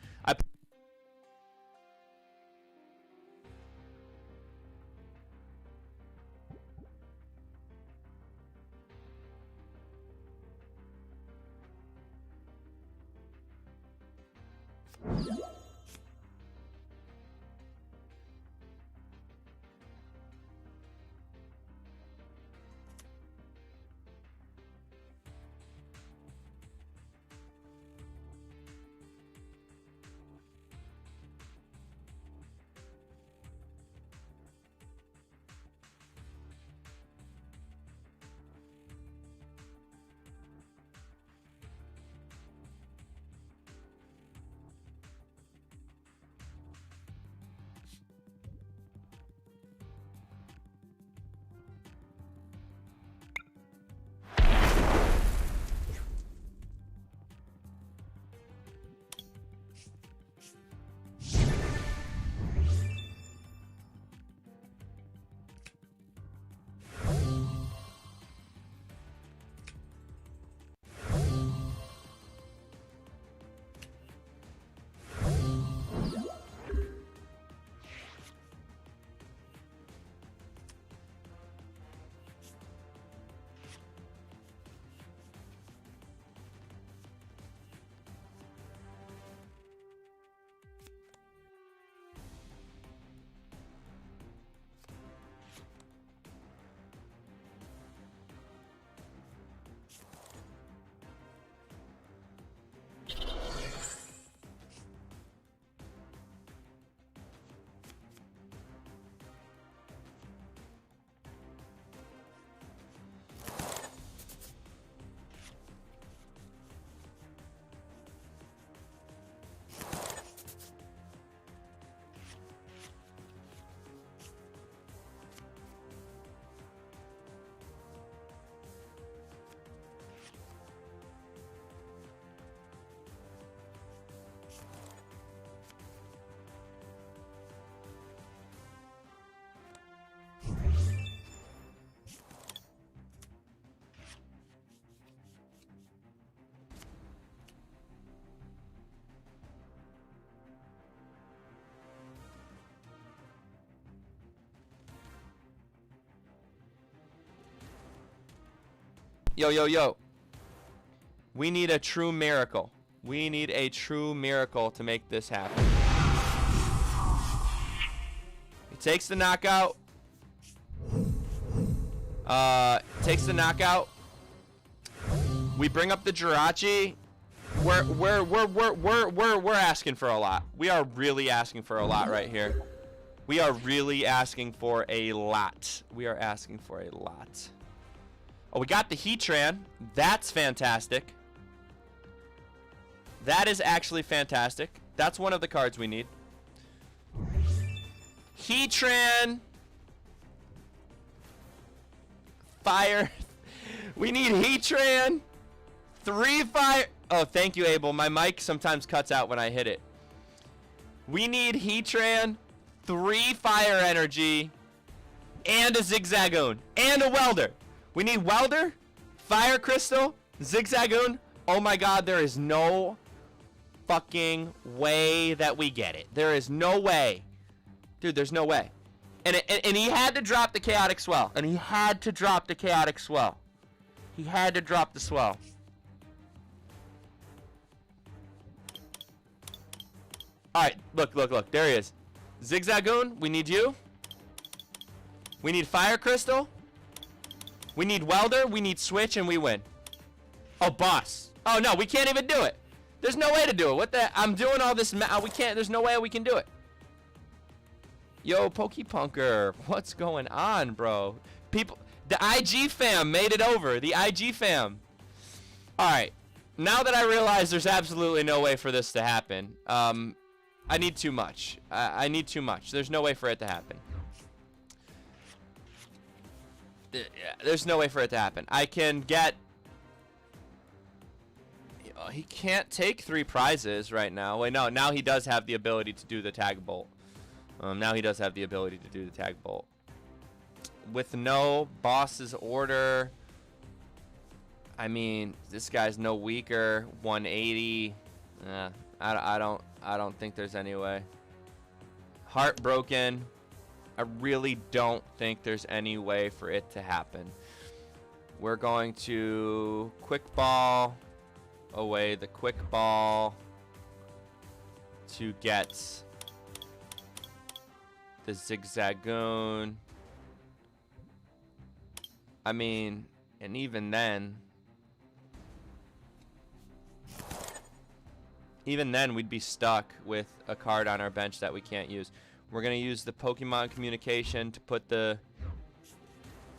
Yo, yo, yo. We need a true miracle. We need a true miracle to make this happen. He takes the knockout. Takes the knockout. We bring up the Jirachi. We're asking for a lot. We are really asking for a lot right here. We are really asking for a lot. We are asking for a lot. Oh, we got the Heatran. That's fantastic. That is actually fantastic. That's one of the cards we need. Heatran. Fire. We need Heatran. 3 fire. Oh, thank you, Abel. My mic sometimes cuts out when I hit it. We need Heatran, 3 fire energy, and a Zigzagoon, and a Welder. We need Welder, Fire Crystal, Zigzagoon. Oh my god, there is no fucking way that we get it. There is no way. Dude, there's no way. And he had to drop the Chaotic Swell. And he had to drop the Chaotic Swell. He had to drop the Swell. Alright, look, look, look. There he is. Zigzagoon, we need you. We need Fire Crystal. We need Welder, we need Switch, and we win. Oh, boss. Oh, no, we can't even do it. There's no way to do it. What the? I'm doing all this. We can't. There's no way we can do it. Yo, Pokepunker. What's going on, bro? People. The IG fam made it over. The IG fam. All right. Now that I realize there's absolutely no way for this to happen, I need too much. I need too much. There's no way for it to happen. There's no way for it to happen. I can get... He can't take 3 prizes right now. Wait, no. Now he does have the ability to do the tag bolt. Now he does have the ability to do the tag bolt. With no boss's order. I mean, this guy's no weaker. 180. I don't think there's any way. Heartbroken. I really don't think there's any way for it to happen. We're going to quick ball away the quick ball to get the Zigzagoon. I mean, and even then we'd be stuck with a card on our bench that we can't use. We're gonna use the Pokemon communication to put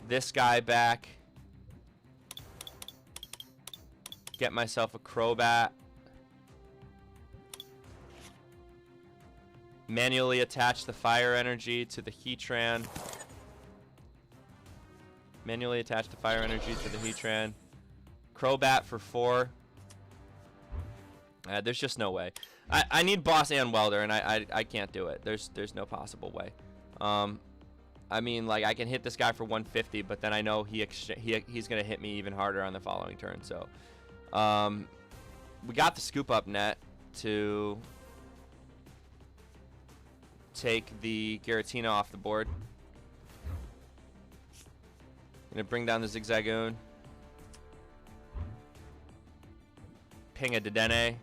this guy back. Get myself a Crobat. Manually attach the fire energy to the Heatran. Manually attach the fire energy to the Heatran. Crobat for 4. There's just no way. I need boss and welder, and I can't do it. There's no possible way. I mean, like, I can hit this guy for 150, but then I know he's gonna hit me even harder on the following turn. So, we got the scoop up net to take the Giratina off the board. Gonna bring down the Zigzagoon. Ping a Dedenne.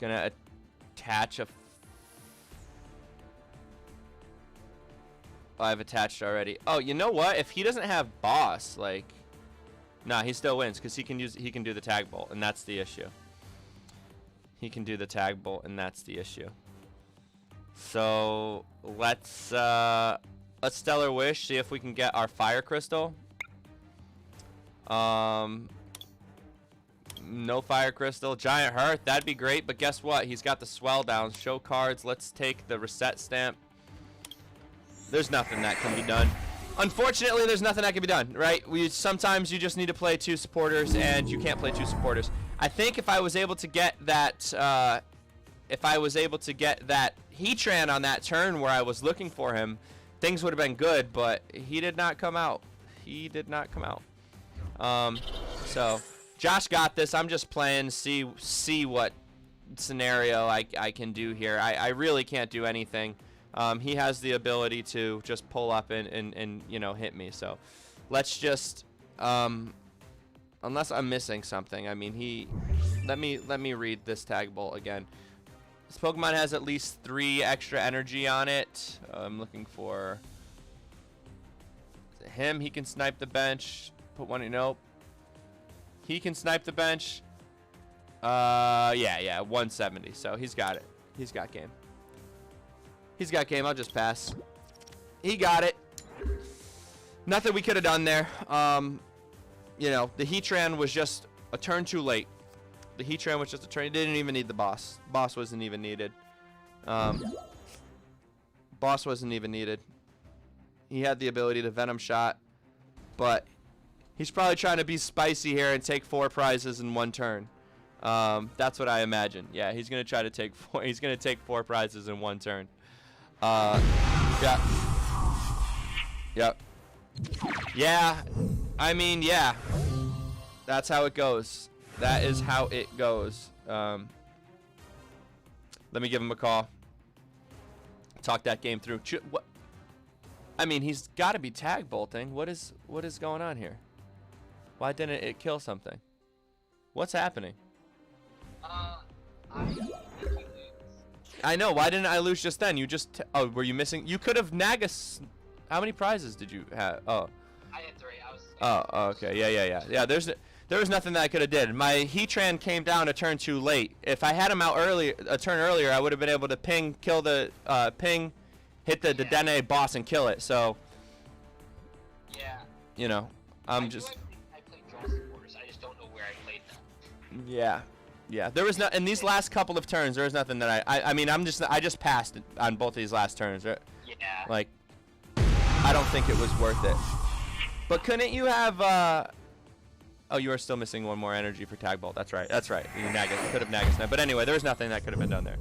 Gonna attach a... I've attached already. Oh, you know what? If he doesn't have boss, like... Nah, he still wins because he can do the tag bolt, and that's the issue. He can do the tag bolt, and that's the issue. So let's Stellar Wish, see if we can get our Fire Crystal. No Fire Crystal. Giant Hearth, that'd be great, but guess what? He's got the Swell down. Show cards. Let's take the Reset Stamp. There's nothing that can be done. Unfortunately, there's nothing that can be done, right? Sometimes you just need to play 2 supporters, and you can't play 2 supporters. I think if I was able to get that, Heatran on that turn where I was looking for him, things would have been good, but he did not come out. He did not come out. So Josh got this. I'm just playing, see what scenario I can do here. I really can't do anything. He has the ability to just pull up and you know, hit me. So let's just unless I'm missing something. I mean, let me read this tag bolt again. This Pokemon has at least 3 extra energy on it. I'm looking for him. He can snipe the bench. Put one in. Nope. He can snipe the bench. Yeah, 170. So he's got it. He's got game. He's got game. I'll just pass. He got it. Nothing we could have done there. You know, the Heatran was just a turn too late. The Heatran was just a turn. He didn't even need the boss. Boss wasn't even needed. Boss wasn't even needed. He had the ability to Venom Shot, but he's probably trying to be spicy here and take 4 prizes in 1 turn. That's what I imagine. Yeah, he's gonna try to take 4. He's gonna take 4 prizes in 1 turn. Yeah. Yep. Yeah. I mean, yeah. That's how it goes. That is how it goes. Let me give him a call. Talk that game through. What? I mean, he's got to be tag bolting. What is going on here? Why didn't it kill something? What's happening? I know. Why didn't I lose just then? You just... Oh, were you missing? You could have Nagas... How many prizes did you have? Oh. I had 3. I was... Oh, okay. Yeah. There was nothing that I could have did. My Heatran came down a turn too late. If I had him out a turn earlier, I would have been able to kill the hit the Dedenne boss and kill it. So, yeah. You know, I played draw supporters. I just don't know where I played them. Yeah. There was no in these last couple of turns. There was nothing that I mean, I just passed on both of these last turns. Right? Yeah. Like, I don't think it was worth it. But couldn't you have Oh, you are still missing one more energy for Tag Bolt. That's right. That's right. You could have Nagasnet. But anyway, there was nothing that could have been done there.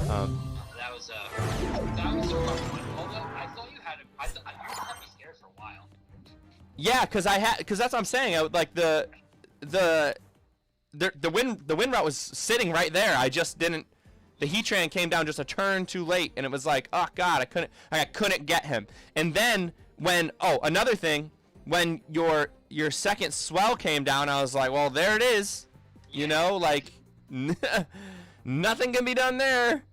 That was a rough one. Although I thought you had you had me scared for a while. Yeah, cause that's what I'm saying. The wind route was sitting right there. I just didn't. The Heatran came down just a turn too late, and it was like, oh god, I couldn't get him. And then another thing, when your second swell came down, I was like, well, there it is. You know, like nothing can be done there.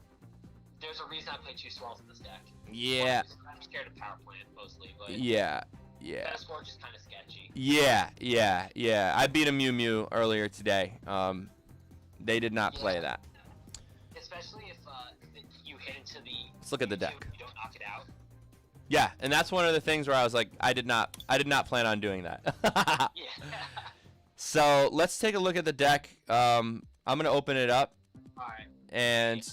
There's a reason I play 2 swells in this deck. Yeah. I'm scared of Power Plant mostly, but yeah. Centiskorch is kind of sketchy. Yeah. I beat a Mew earlier today. They did not play that. Especially if you hit into the. Let's look at the deck. You don't knock it out. Yeah, and that's one of the things where I was like, I did not plan on doing that. Yeah. So let's take a look at the deck. I'm gonna open it up. All right. And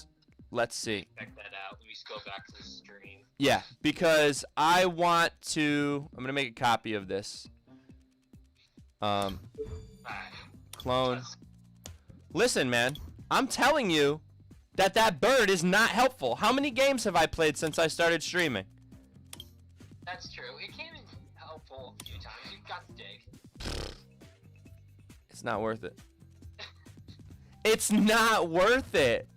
let's see. Check that out. Let me just go back to the stream. Yeah, because I want to. I'm gonna make a copy of this. Alright. Clone. Listen, man. I'm telling you that bird is not helpful. How many games have I played since I started streaming? That's true. It came in helpful a few times. You got the dig. It's not worth it. It's not worth it.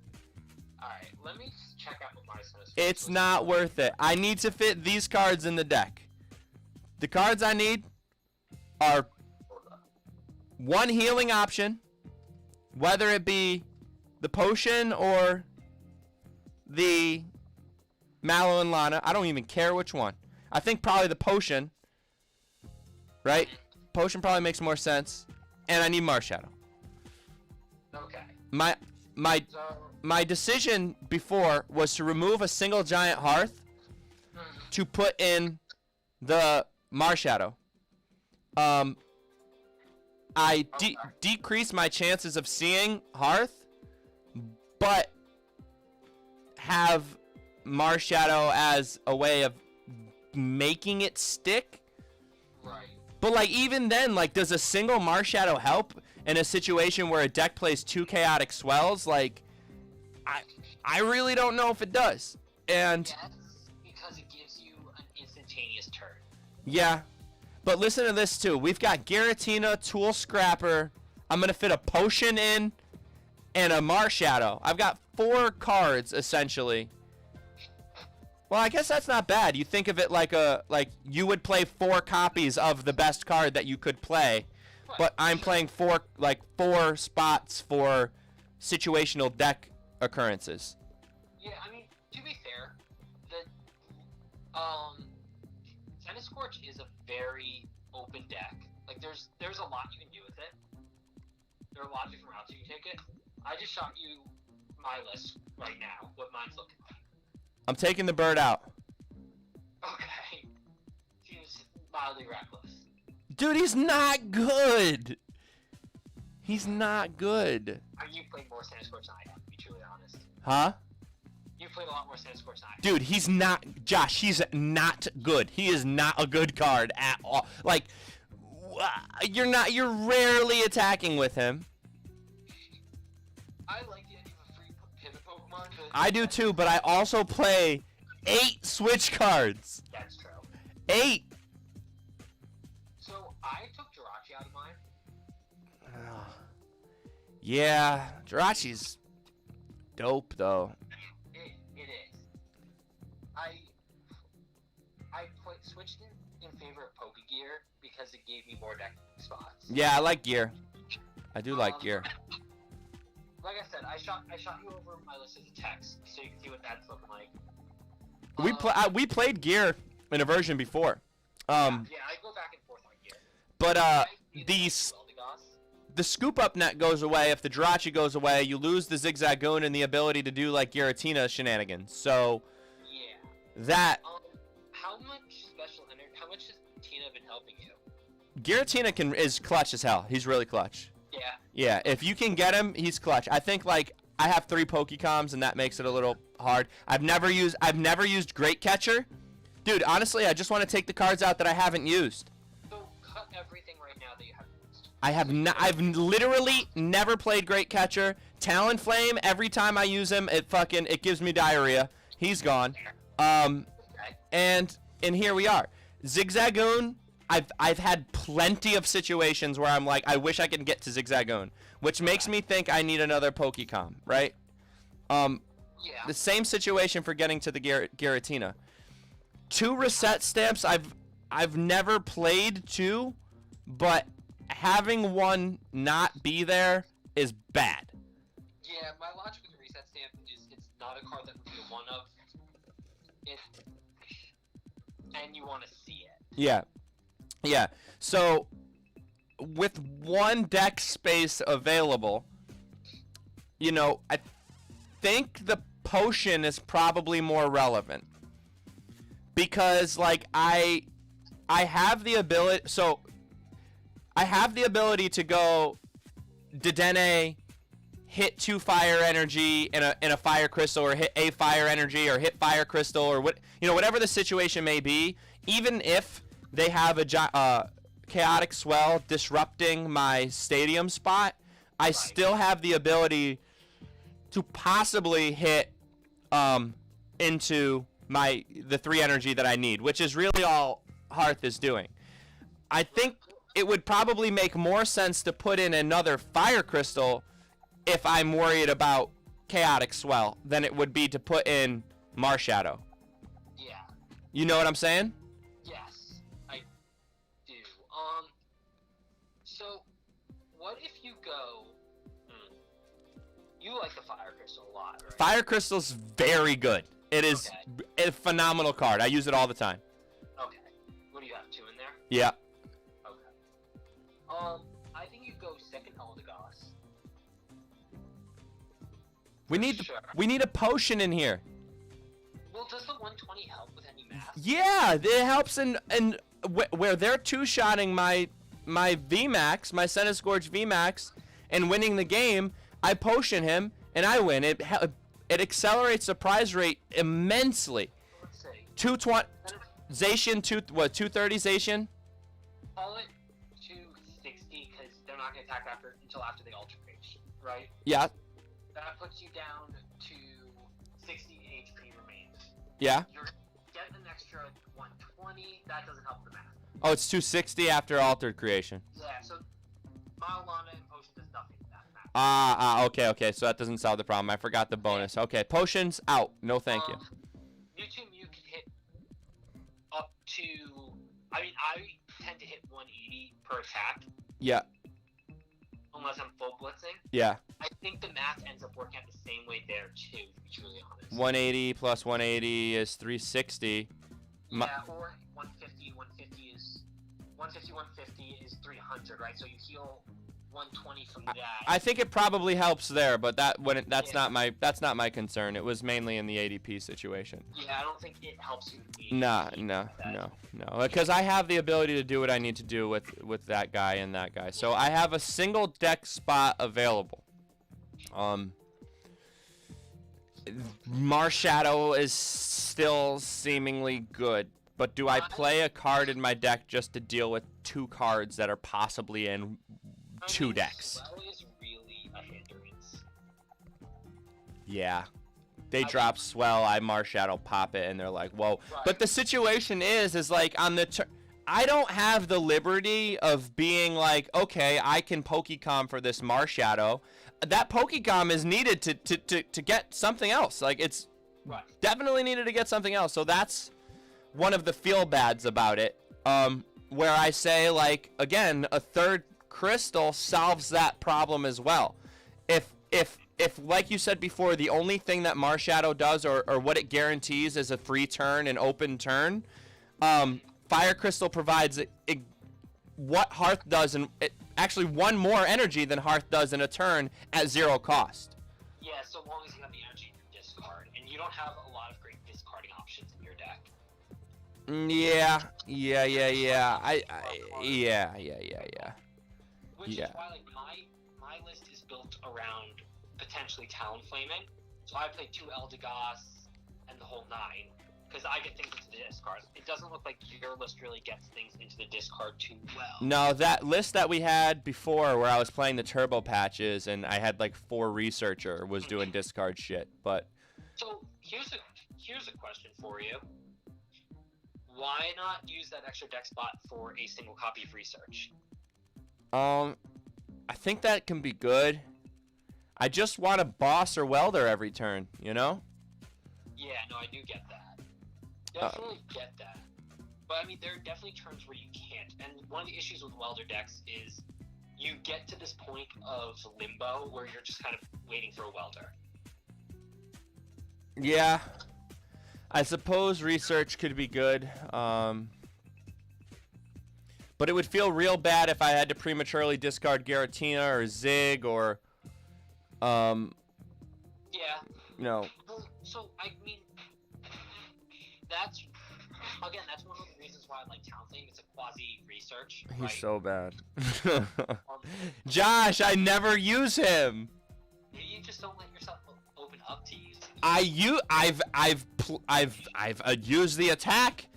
Alright, let me check out what my Centiskorch It's not worth it. I need to fit these cards in the deck. The cards I need are one healing option, whether it be the potion or the Mallow and Lana. I don't even care which one. I think probably the potion, right? Potion probably makes more sense. And I need Marshadow. Okay. My decision before was to remove a single giant hearth to put in the Marshadow. I decrease my chances of seeing hearth, but have Marshadow as a way of making it stick. Right. But like even then, like does a single Marshadow help in a situation where a deck plays 2 chaotic swells? Like I really don't know if it does. And yes, because it gives you an instantaneous turn. Yeah. But listen to this too. We've got Giratina, Tool Scrapper. I'm gonna fit a potion in and a Marshadow. I've got 4 cards essentially. Well, I guess that's not bad. You think of it like you would play 4 copies of the best card that you could play, but I'm playing 4 spots for situational deck occurrences. Yeah, I mean, to be fair, the Centiskorch is a very open deck. Like there's a lot you can do with it. There are a lot of different routes you can take it. I just shot you my list right now, what mine's looking like. I'm taking the bird out. Okay. Seems mildly reckless. Dude, he's not good. He's not good. You played more Centiskorch than I have, to be truly honest. Huh? You played a lot more Centiskorch than I have. Dude, he's not. Josh, he's not good. He is not a good card at all. Like, you're rarely attacking with him. I like the idea of a free pivot Pokemon. I do too, but I also play 8 switch cards. That's true. 8. So I took Jirachi out of mine. Yeah, Jirachi's dope though. It is. I switched in favor of Pokegear because it gave me more deck spots. Yeah, I like gear. I do like gear. Like I said, I shot you over my list as a text, so you can see what that's looking like. We played gear in a version before. Yeah, I go back and forth on gear. But the scoop up net goes away. If the Jirachi goes away, you lose the Zigzagoon and the ability to do like Giratina shenanigans. So yeah. That how much special energy? How much has Tina been helping you? Giratina is clutch as hell. He's really clutch. Yeah. Yeah, if you can get him, he's clutch. I think like I have 3 Pokecoms and that makes it a little hard. I've never used Great Catcher. Dude, honestly, I just want to take the cards out that I haven't used. So cut everything right now that you haven't used. I've literally never played Great Catcher. Talonflame, every time I use him, it gives me diarrhea. He's gone. And here we are. Zigzagoon, I've had plenty of situations where I'm like, I wish I could get to Zigzagoon, which makes me think I need another Pokecom, right? The same situation for getting to the Giratina. 2 reset stamps, I've never played 2, but having 1 not be there is bad. Yeah, my logic with the reset stamp is it's not a card that would be a one of. And you want to see it. Yeah. Yeah. So with 1 deck space available, you know, I think the potion is probably more relevant. Because like I have the ability, so I have the ability to go Dedenne, hit 2 fire energy in a fire crystal, or hit a fire energy, or hit fire crystal, or whatever the situation may be. Even if they have a chaotic swell disrupting my stadium spot, I still have the ability to possibly hit into the 3 energy that I need, which is really all Hearth is doing. I think it would probably make more sense to put in another fire crystal if I'm worried about chaotic swell than it would be to put in Marshadow. Yeah. You know what I'm saying? Yes, I do. So what if you go? You like the fire crystal a lot, right? Fire crystal's very good. It is a phenomenal card. I use it all the time. Okay. What do you have? 2 in there? Yeah. Okay. I think you go second Eldegoss. We need a potion in here. Well, does the 120 help with any math? Yeah, it helps in where they're 2-shotting my VMAX, my Centiskorch VMAX, and winning the game. I potion him and I win. It accelerates the prize rate immensely. Let's see. 220 Zacian, 230 Zacian? Call it 260 because they're not going to attack until after they alter page, right? Yeah. That puts you down to 60 HP remains. Yeah. You're getting an extra 120. That doesn't help the math. Oh, it's 260 after altered creation. Yeah, so Milana and Potion does nothing to that math. Okay. So that doesn't solve the problem. I forgot the bonus. Okay, potions out. No, thank you. Mewtwo Mew can hit up to. I mean, I tend to hit 180 per attack. Yeah. Unless I'm full blitzing. Yeah. I think the math ends up working out the same way there too, to be truly honest. 180 plus 180 is 360. Yeah, or 150. 150 is 300, right? So you heal 120 from that. I think it probably helps there, but that's not my concern. It was mainly in the ADP situation. Yeah, I don't think it helps you. No. Because I have the ability to do what I need to do with that guy and that guy. So I have a single deck spot available. Marshadow is still seemingly good, but do I play a card in my deck just to deal with 2 cards that are possibly in 2 decks? Swell is really a hindrance. Yeah. They drop Swell, I Marshadow, pop it, and they're like, whoa. Right. But the situation is like on the I don't have the liberty of being like, okay, I can Pokecom for this Marshadow. That Pokecom is needed to get something else. Like, it's definitely needed to get something else. So that's one of the feel-bads about it. Where I say, like, again, a 3rd crystal solves that problem as well. If like you said before, the only thing that Marshadow does or what it guarantees is a free turn, an open turn, Fire Crystal provides what Hearth does, and actually 1 more energy than Hearth does in a turn at 0 cost. Yeah, so long as you have the energy to discard, and you don't have a lot of great discarding options in your deck. Yeah. Which is why, like, my list is built around potentially Talonflaming. So I play 2 Eldegoss and the whole 9. Because I get things into the discard. It doesn't look like your list really gets things into the discard too well. No, that list that we had before where I was playing the turbo patches and I had like 4 researcher was doing discard shit, but... So, here's a question for you. Why not use that extra deck spot for a single copy of research? I think that can be good. I just want a boss or welder every turn, you know? Yeah, no, I do get that. Definitely get that. But I mean, there are definitely turns where you can't. And one of the issues with welder decks is you get to this point of limbo where you're just kind of waiting for a welder. Yeah. I suppose research could be good. But it would feel real bad if I had to prematurely discard Giratina or Zig or... Yeah. No. So, I mean, that's one of the reasons why I like Talonflame. It's a quasi-research, right? He's so bad. Josh, I never use him. Maybe you just don't let yourself open up to use him. I've used the attack.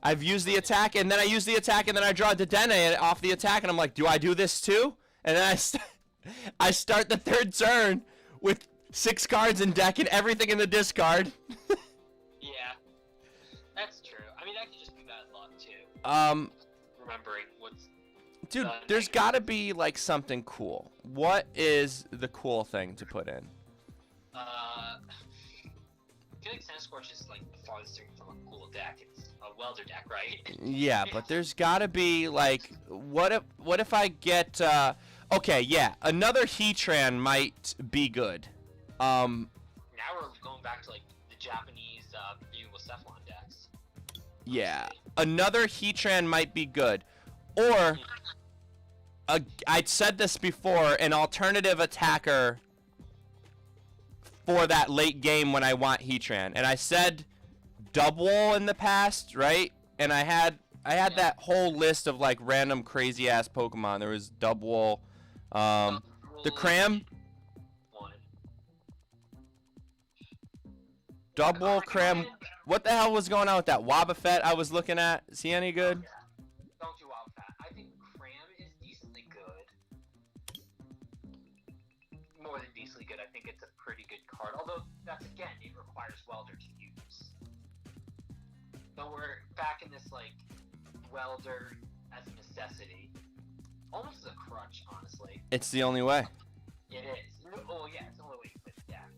I've used the attack, and then I use the attack, and then I draw Dedenne off the attack, and I'm like, do I do this too? And then I start the 3rd turn with 6 cards in deck and everything in the discard. Yeah, that's true. I mean, that could just be bad luck too. Remembering what's... Dude, there's gotta be like something cool. What is the cool thing to put in? I feel like Centiskorch is like the farthest thing from a cool deck. It's a welder deck, right? Yeah, but there's gotta be like, what if I get okay, yeah, another Heatran might be good. Now we're going back to like the Japanese Bugle Cephalon decks. Yeah, another Heatran might be good, or I'd said this before, an alternative attacker for that late game when I want Heatran, and I said Double in the past, right? And I had that whole list of like random crazy ass Pokemon. There was Double, the Cram, Double Cram. What the hell was going on with that Wobbuffet I was looking at? Is he any good? Don't do Wobbuffet. I think Cram is decently good. More than decently good. I think it's a pretty good card. Although, that's again, it requires Welder to use. So we're back in this, like, Welder as a necessity. Almost as a crutch, honestly. It's the only way. It is. Oh, yeah, it's the only way you put it down.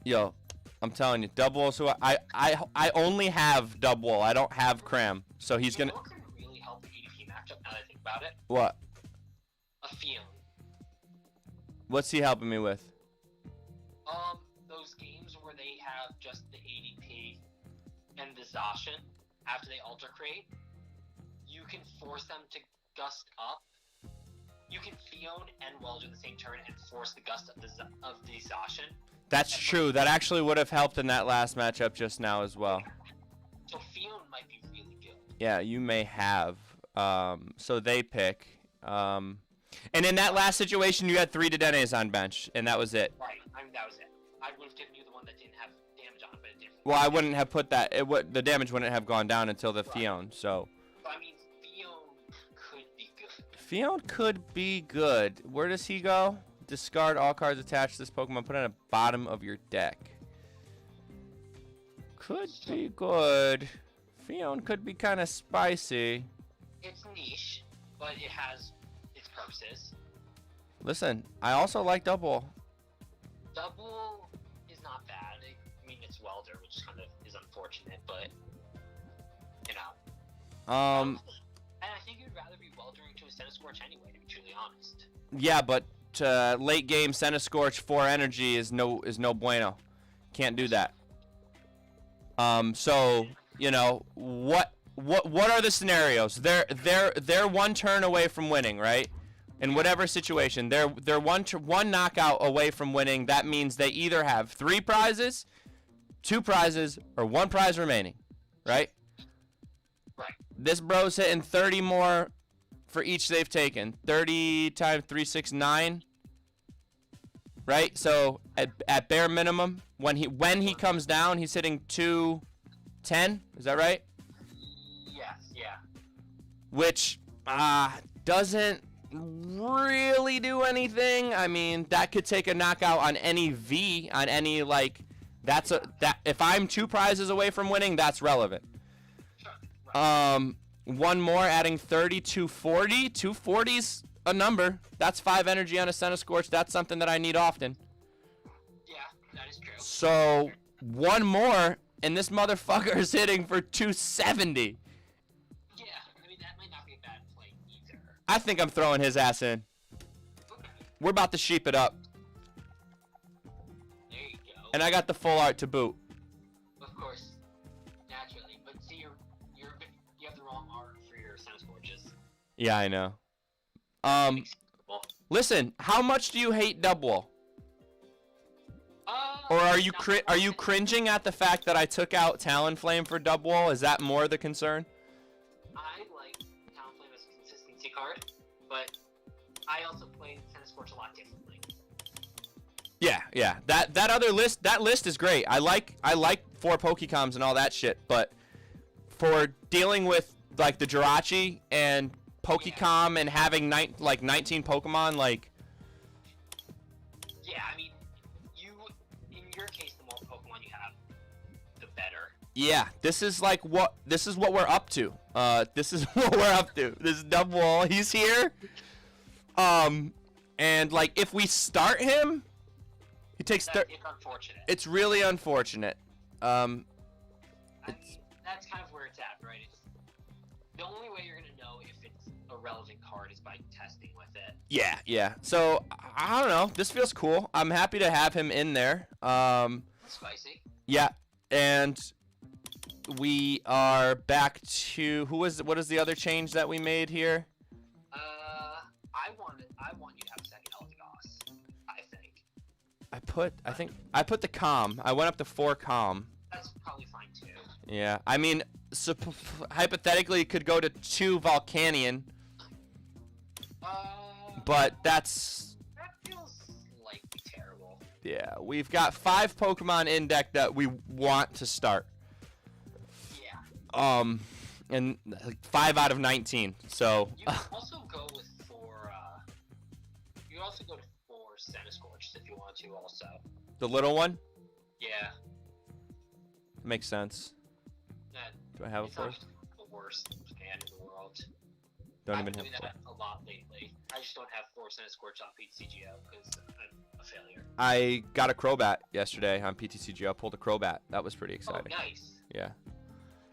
Yo, I'm telling you, Double. So I only have Double. I don't have Cram. So he's gonna. What can really help the EDP matchup now that I think about it? What? A Fion. What's he helping me with? Those games where they have just the ADP and the Zacian after they alter create, you can force them to gust up. You can Fion and Welder in the same turn and force the gust of the Zacian. That's true. That actually would have helped in that last matchup just now as well. So Fion might be really good. Yeah, you may have. So they pick. And in that last situation, you had 3 Dedennes on bench, and that was it. Right. I mean, that was it. I would have given you the one that didn't have damage on it, but it didn't. Well, I wouldn't have put that. The damage wouldn't have gone down until the Fion. So. But, I mean, Fion could be good. Fion could be good. Where does he go? Discard all cards attached to this Pokemon. Put it on the bottom of your deck. Could be good. Fion could be kind of spicy. It's niche, but it has its purposes. Listen, I also like Double. Double is not bad. I mean, it's Welder, which kind of is unfortunate, but you know. And I think you'd rather be Weldering to a Centiskorch anyway, to be truly honest. Yeah, but late game Centiskorch 4 energy is no bueno. Can't do that. So you know what are the scenarios? They're 1 turn away from winning, right? In whatever situation, they're one knockout away from winning. That means they either have 3 prizes, 2 prizes, or 1 prize remaining, right? Right. This bro's hitting 30 more for each they've taken. 30 times 3, 6, 9. right? So at bare minimum, when he comes down, he's hitting 210. Is that right? Yes, yeah. Which doesn't really do anything. I mean, that could take a knockout on any V, on any like that if I'm 2 prizes away from winning, that's relevant. One more, adding 30 to 40. 240's a number. That's 5 energy on a Centiskorch. That's something that I need often. Yeah, that is true. So one more, and this motherfucker is hitting for 270. Yeah, I mean that might not be a bad play either. I think I'm throwing his ass in. Okay. We're about to sheep it up. There you go. And I got the full art to boot. Of course, naturally. But see, you have the wrong art for your Centiskorches. Yeah, I know. Acceptable. Listen, how much do you hate Dubwall? Or are you cringing at the fact that I took out Talonflame for Dubwall? Is that more the concern? I like Talonflame as a consistency card, but I also play Centiskorch a lot differently. Yeah. That list is great. I like 4 Pokecoms and all that shit, but for dealing with like the Jirachi and Pokecom and having 19 Pokemon, like yeah, I mean, in your case, the more Pokemon you have, the better. yeah, this is what we're up to. This is what we're up to. This is Dubwall. He's here. And like if we start him, he takes It's unfortunate. It's really unfortunate. I mean, that's kind of where it's at, right? The only way you're gonna know if it's a relevant card is by testing with it. Yeah. So I don't know. This feels cool. I'm happy to have him in there. Spicy. Yeah, and we are back to what is the other change that we made here? I want you to have a second Eldegoss. I think I put the calm. I went up to 4 calm. That's probably fine too. Yeah, I mean, hypothetically, it could go to 2 Volcanion, but that feels like terrible. yeah, we've got 5 Pokemon in deck that we want to start. Yeah. And like 5 out of 19. So. You can also go with 4. You can also go to 4 Centiskorches if you want to. Also. The little one. Yeah. Makes sense. Do I have a It's 4th? not the worst hand in the world. Don't I've even been have doing 4. that a lot lately. I just don't have 4 Centiskorch on PTCGO because I'm a failure. I got a Crobat yesterday on PTCGO. I pulled a Crobat. That was pretty exciting. Oh, nice. Yeah.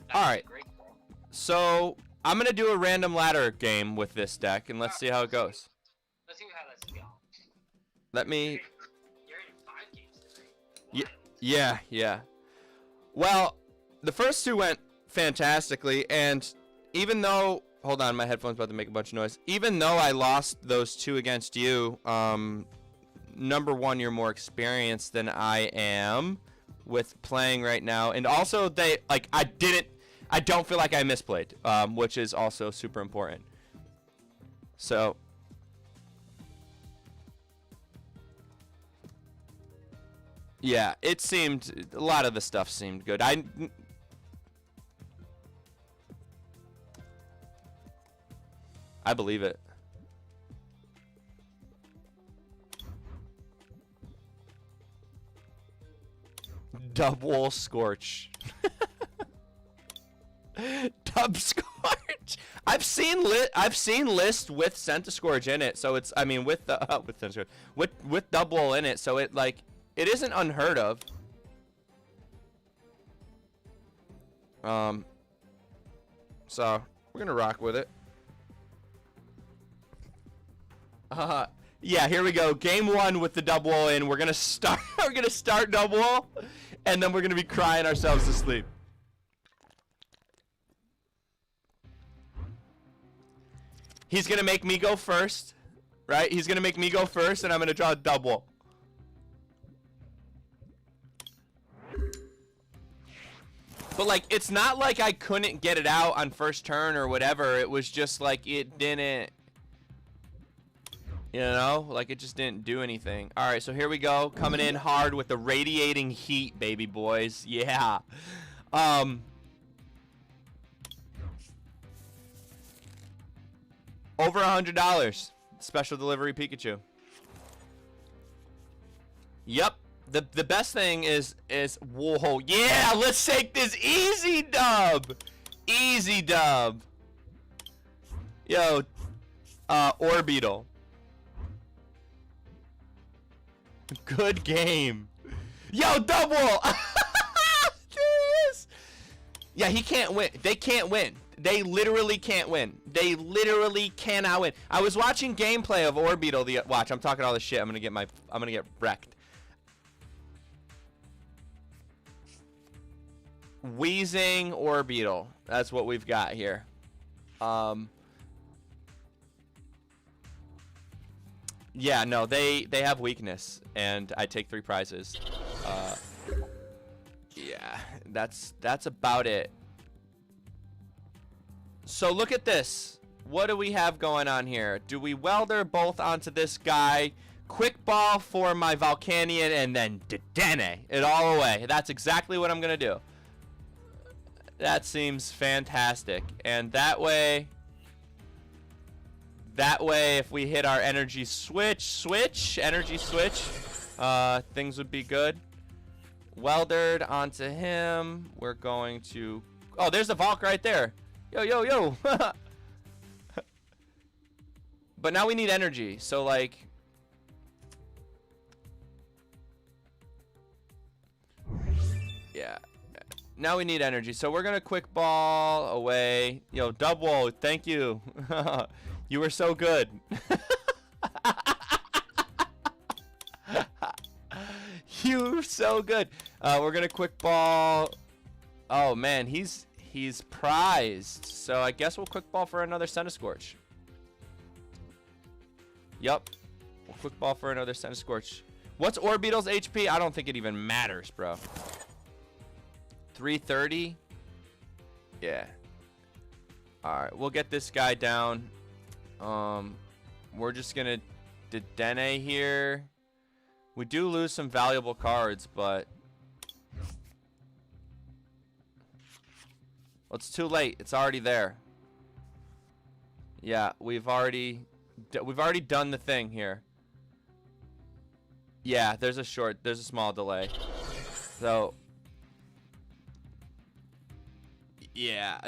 That's Alright. a great call. So I'm gonna do a random ladder game with this deck, and let's see how it goes. Let's see how that's going. Let me. You're in 5 games today. Yeah. Well, the first 2 went fantastically, and even though, hold on, my headphone's about to make a bunch of noise. Even though I lost those 2 against you, number 1, you're more experienced than I am with playing right now, and also I don't feel like I misplayed, which is also super important. So. Yeah, it seemed, a lot of the stuff seemed good. I believe it. Double Scorch. Dub Scorch. I've seen list with Centiskorch in it, so it's with Centiskorch with Double in it, so it isn't unheard of. So we're gonna rock with it. Yeah, here we go. Game 1 with the Double in. We're gonna start. We're gonna start Double, and then we're gonna be crying ourselves to sleep. He's gonna make me go first, right? He's gonna make me go first, and I'm gonna draw a Double. But it's not like I couldn't get it out on first turn or whatever. It was just like it didn't. You know, like it just didn't do anything. All right, so here we go, coming in hard with the radiating heat, baby boys. Yeah. Over $100. Special delivery Pikachu. Yep. The best thing is whoa, yeah, let's take this easy dub. Easy dub. Yo, Orbeetle. Good game. Yo, double. There he is. Yeah, he can't win. They can't win. They literally can't win. They literally cannot win. I was watching gameplay of Orbeetle. Watch, I'm talking all this shit. I'm gonna get wrecked. Wheezing Orbeetle. That's what we've got here. Yeah, no, they have weakness, and I take 3 prizes. Yeah, that's about it. So look at this. What do we have going on here? Do we welder both onto this guy? Quick ball for my Volcanion, and then Dedenne it all away. That's exactly what I'm gonna do. That seems fantastic. And that way, if we hit our energy energy switch, things would be good. Weldered onto him. We're going to... Oh, there's the Valk right there. Yo, yo, yo. But now we need energy. So, like... Yeah. Now we need energy. So we're going to quick ball away. Yo, Double, thank you. You were so good. You were so good. We're gonna quick ball. Oh man, he's prized. So I guess we'll quick ball for another Centiskorch. Yup. We'll quick ball for another Centiskorch. What's Orbeetle's HP? I don't think it even matters, bro. 330? Yeah. Alright, we'll get this guy down. We're just gonna Dedenne here. We do lose some valuable cards, but well, it's too late. It's already there. Yeah, we've already done the thing here. Yeah, there's a small delay. So yeah,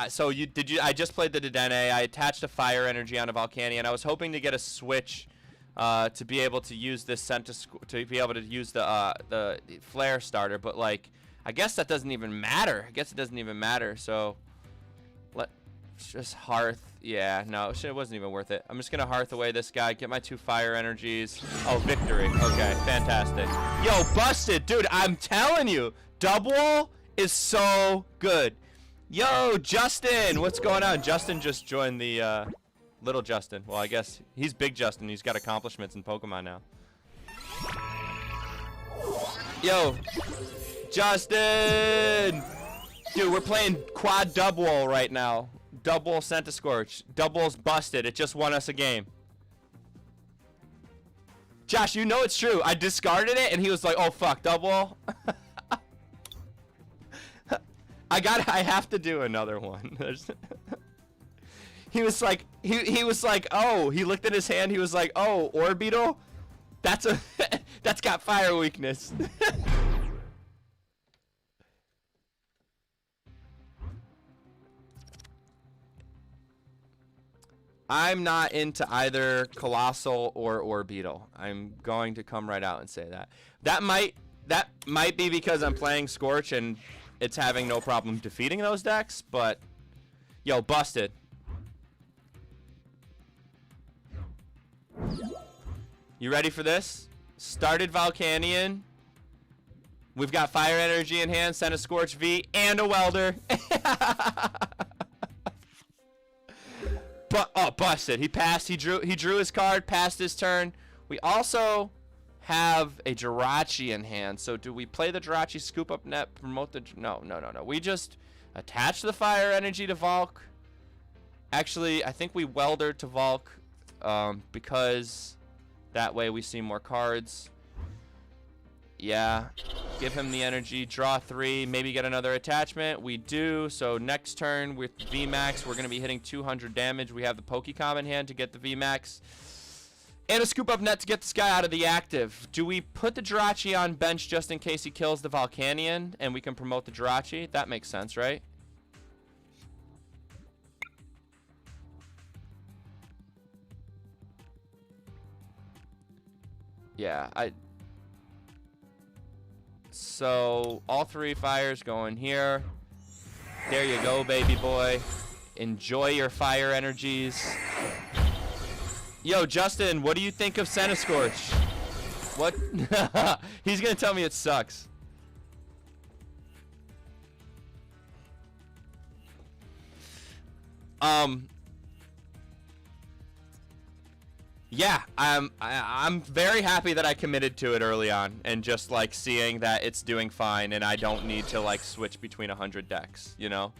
so I just played the Dedenne. I attached a fire energy on a Volcanion. I was hoping to get a switch to be able to use this to be able to use the flare starter, but like I guess that doesn't even matter. I guess it doesn't even matter. So let's just Hearth. Yeah, no, it wasn't even worth it. I'm just gonna Hearth away this guy, get my 2 fire energies. Oh, victory. Okay, fantastic. Yo, busted, dude. I'm telling you, Double is so good. Yo, Justin, what's going on? Justin just joined the little Justin. Well, I guess he's big Justin. He's got accomplishments in Pokemon now. Yo, Justin! Dude, we're playing quad double right now. Double Centiskorch. Double's busted. It just won us a game. Josh, you know it's true. I discarded it and he was like, oh fuck, double. I have to do another one. He was like, he was like, oh, he looked at his hand, he was like, oh, Orbeetle? That's got fire weakness. I'm not into either Colossal or Orbeetle. I'm going to come right out and say that. That might be because I'm playing Scorch and it's having no problem defeating those decks, but yo, busted. You ready for this? Started Volcanion. We've got Fire Energy in hand, Centiskorch V, and a Welder. But oh, busted. He passed. He drew his card, passed his turn. We also have a Jirachi in hand. So do we play the Jirachi, scoop up net, promote the... No. We just attach the Fire Energy to Valk. Actually, I think we Welder to Valk because That way we see more cards. Yeah. Give him the energy. Draw 3. Maybe get another attachment. We do. So next turn with VMAX, we're going to be hitting 200 damage. We have the Pokecom in hand to get the VMAX. And a scoop up net to get this guy out of the active. Do we put the Jirachi on bench just in case he kills the Volcanion and we can promote the Jirachi? That makes sense, right? Yeah, so all 3 fires going here. There you go, baby boy. Enjoy your fire energies. Yo, Justin, what do you think of Centiskorch? What? He's gonna tell me it sucks. Yeah, I'm very happy that I committed to it early on and just like seeing that it's doing fine and I don't need to like switch between 100 decks, you know?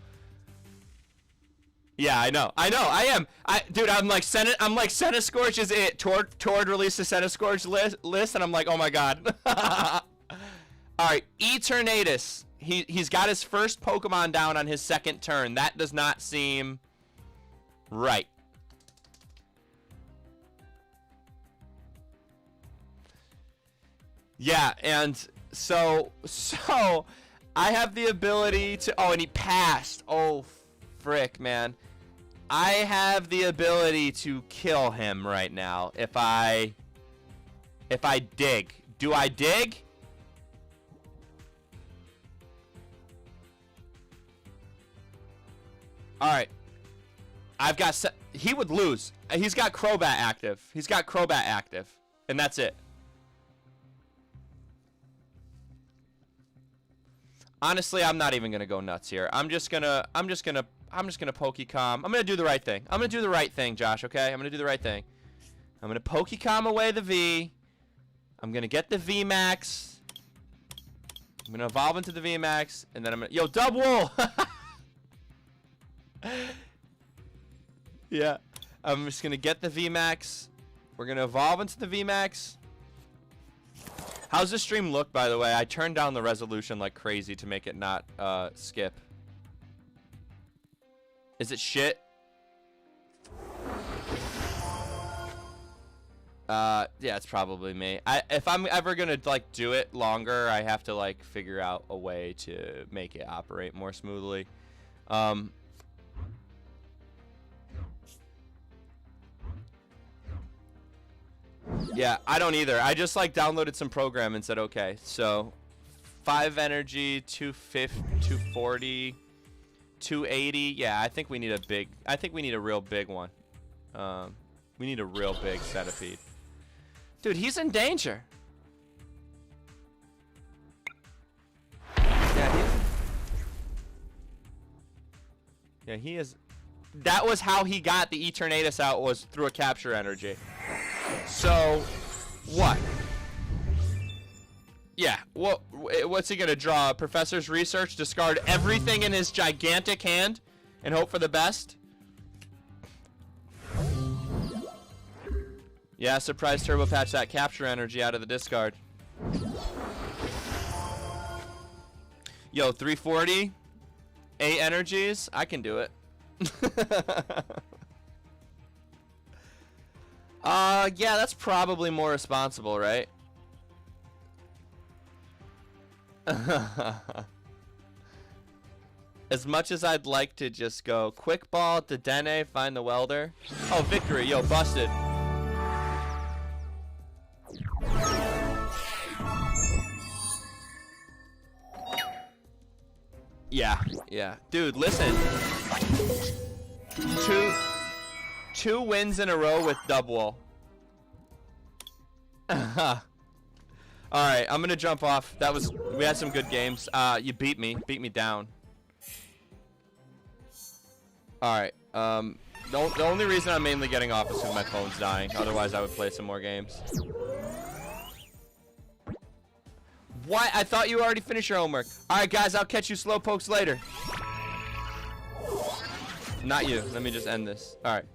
Yeah, I know, I am. Dude, I'm like Centiskorch is it. Tord released the Centiskorch list and I'm like, oh my god. Alright, Eternatus. He's got his first Pokemon down on his second turn. That does not seem right. Yeah, and so I have the ability to, oh, and he passed. Oh, frick, man. I have the ability to kill him right now if I dig. Do I dig? All right. I've got he would lose. He's got Crobat active. And that's it. Honestly, I'm not even gonna go nuts here. I'm just gonna Pokecom. I'm gonna do the right thing. Josh, okay? I'm gonna do the right thing. I'm gonna Pokecom away the V. I'm gonna get the VMAX. I'm gonna evolve into the VMAX, and then I'm gonna Dubwool! Yeah. I'm just gonna get the VMAX. We're gonna evolve into the VMAX. How's the stream look, by the way? I turned down the resolution like crazy to make it not skip. Is it shit? Yeah, it's probably me. If I'm ever gonna like do it longer, I have to like figure out a way to make it operate more smoothly. Yeah, I don't either. I just like downloaded some program and said okay. So 5 energy, 250, 240, 280. Yeah, I think we need a real big one. We need a real big Centipede. Dude, he's in danger. Yeah, he is. That was how he got the Eternatus out, was through a capture energy. So, what? Yeah, what's he gonna draw? Professor's Research, discard everything in his gigantic hand, and hope for the best? Yeah, surprise turbo patch that capture energy out of the discard. Yo, 340, 8 energies, I can do it. Yeah, that's probably more responsible, right? As much as I'd like to just go quick ball to Dene, find the welder. Oh, victory, yo, busted. Yeah. Dude, listen. Two wins in a row with Dubwool. Alright, I'm gonna jump off. We had some good games. You beat me down. Alright, the only reason I'm mainly getting off is because my phone's dying. Otherwise, I would play some more games. What? I thought you already finished your homework. Alright, guys, I'll catch you slowpokes later. Not you. Let me just end this. Alright.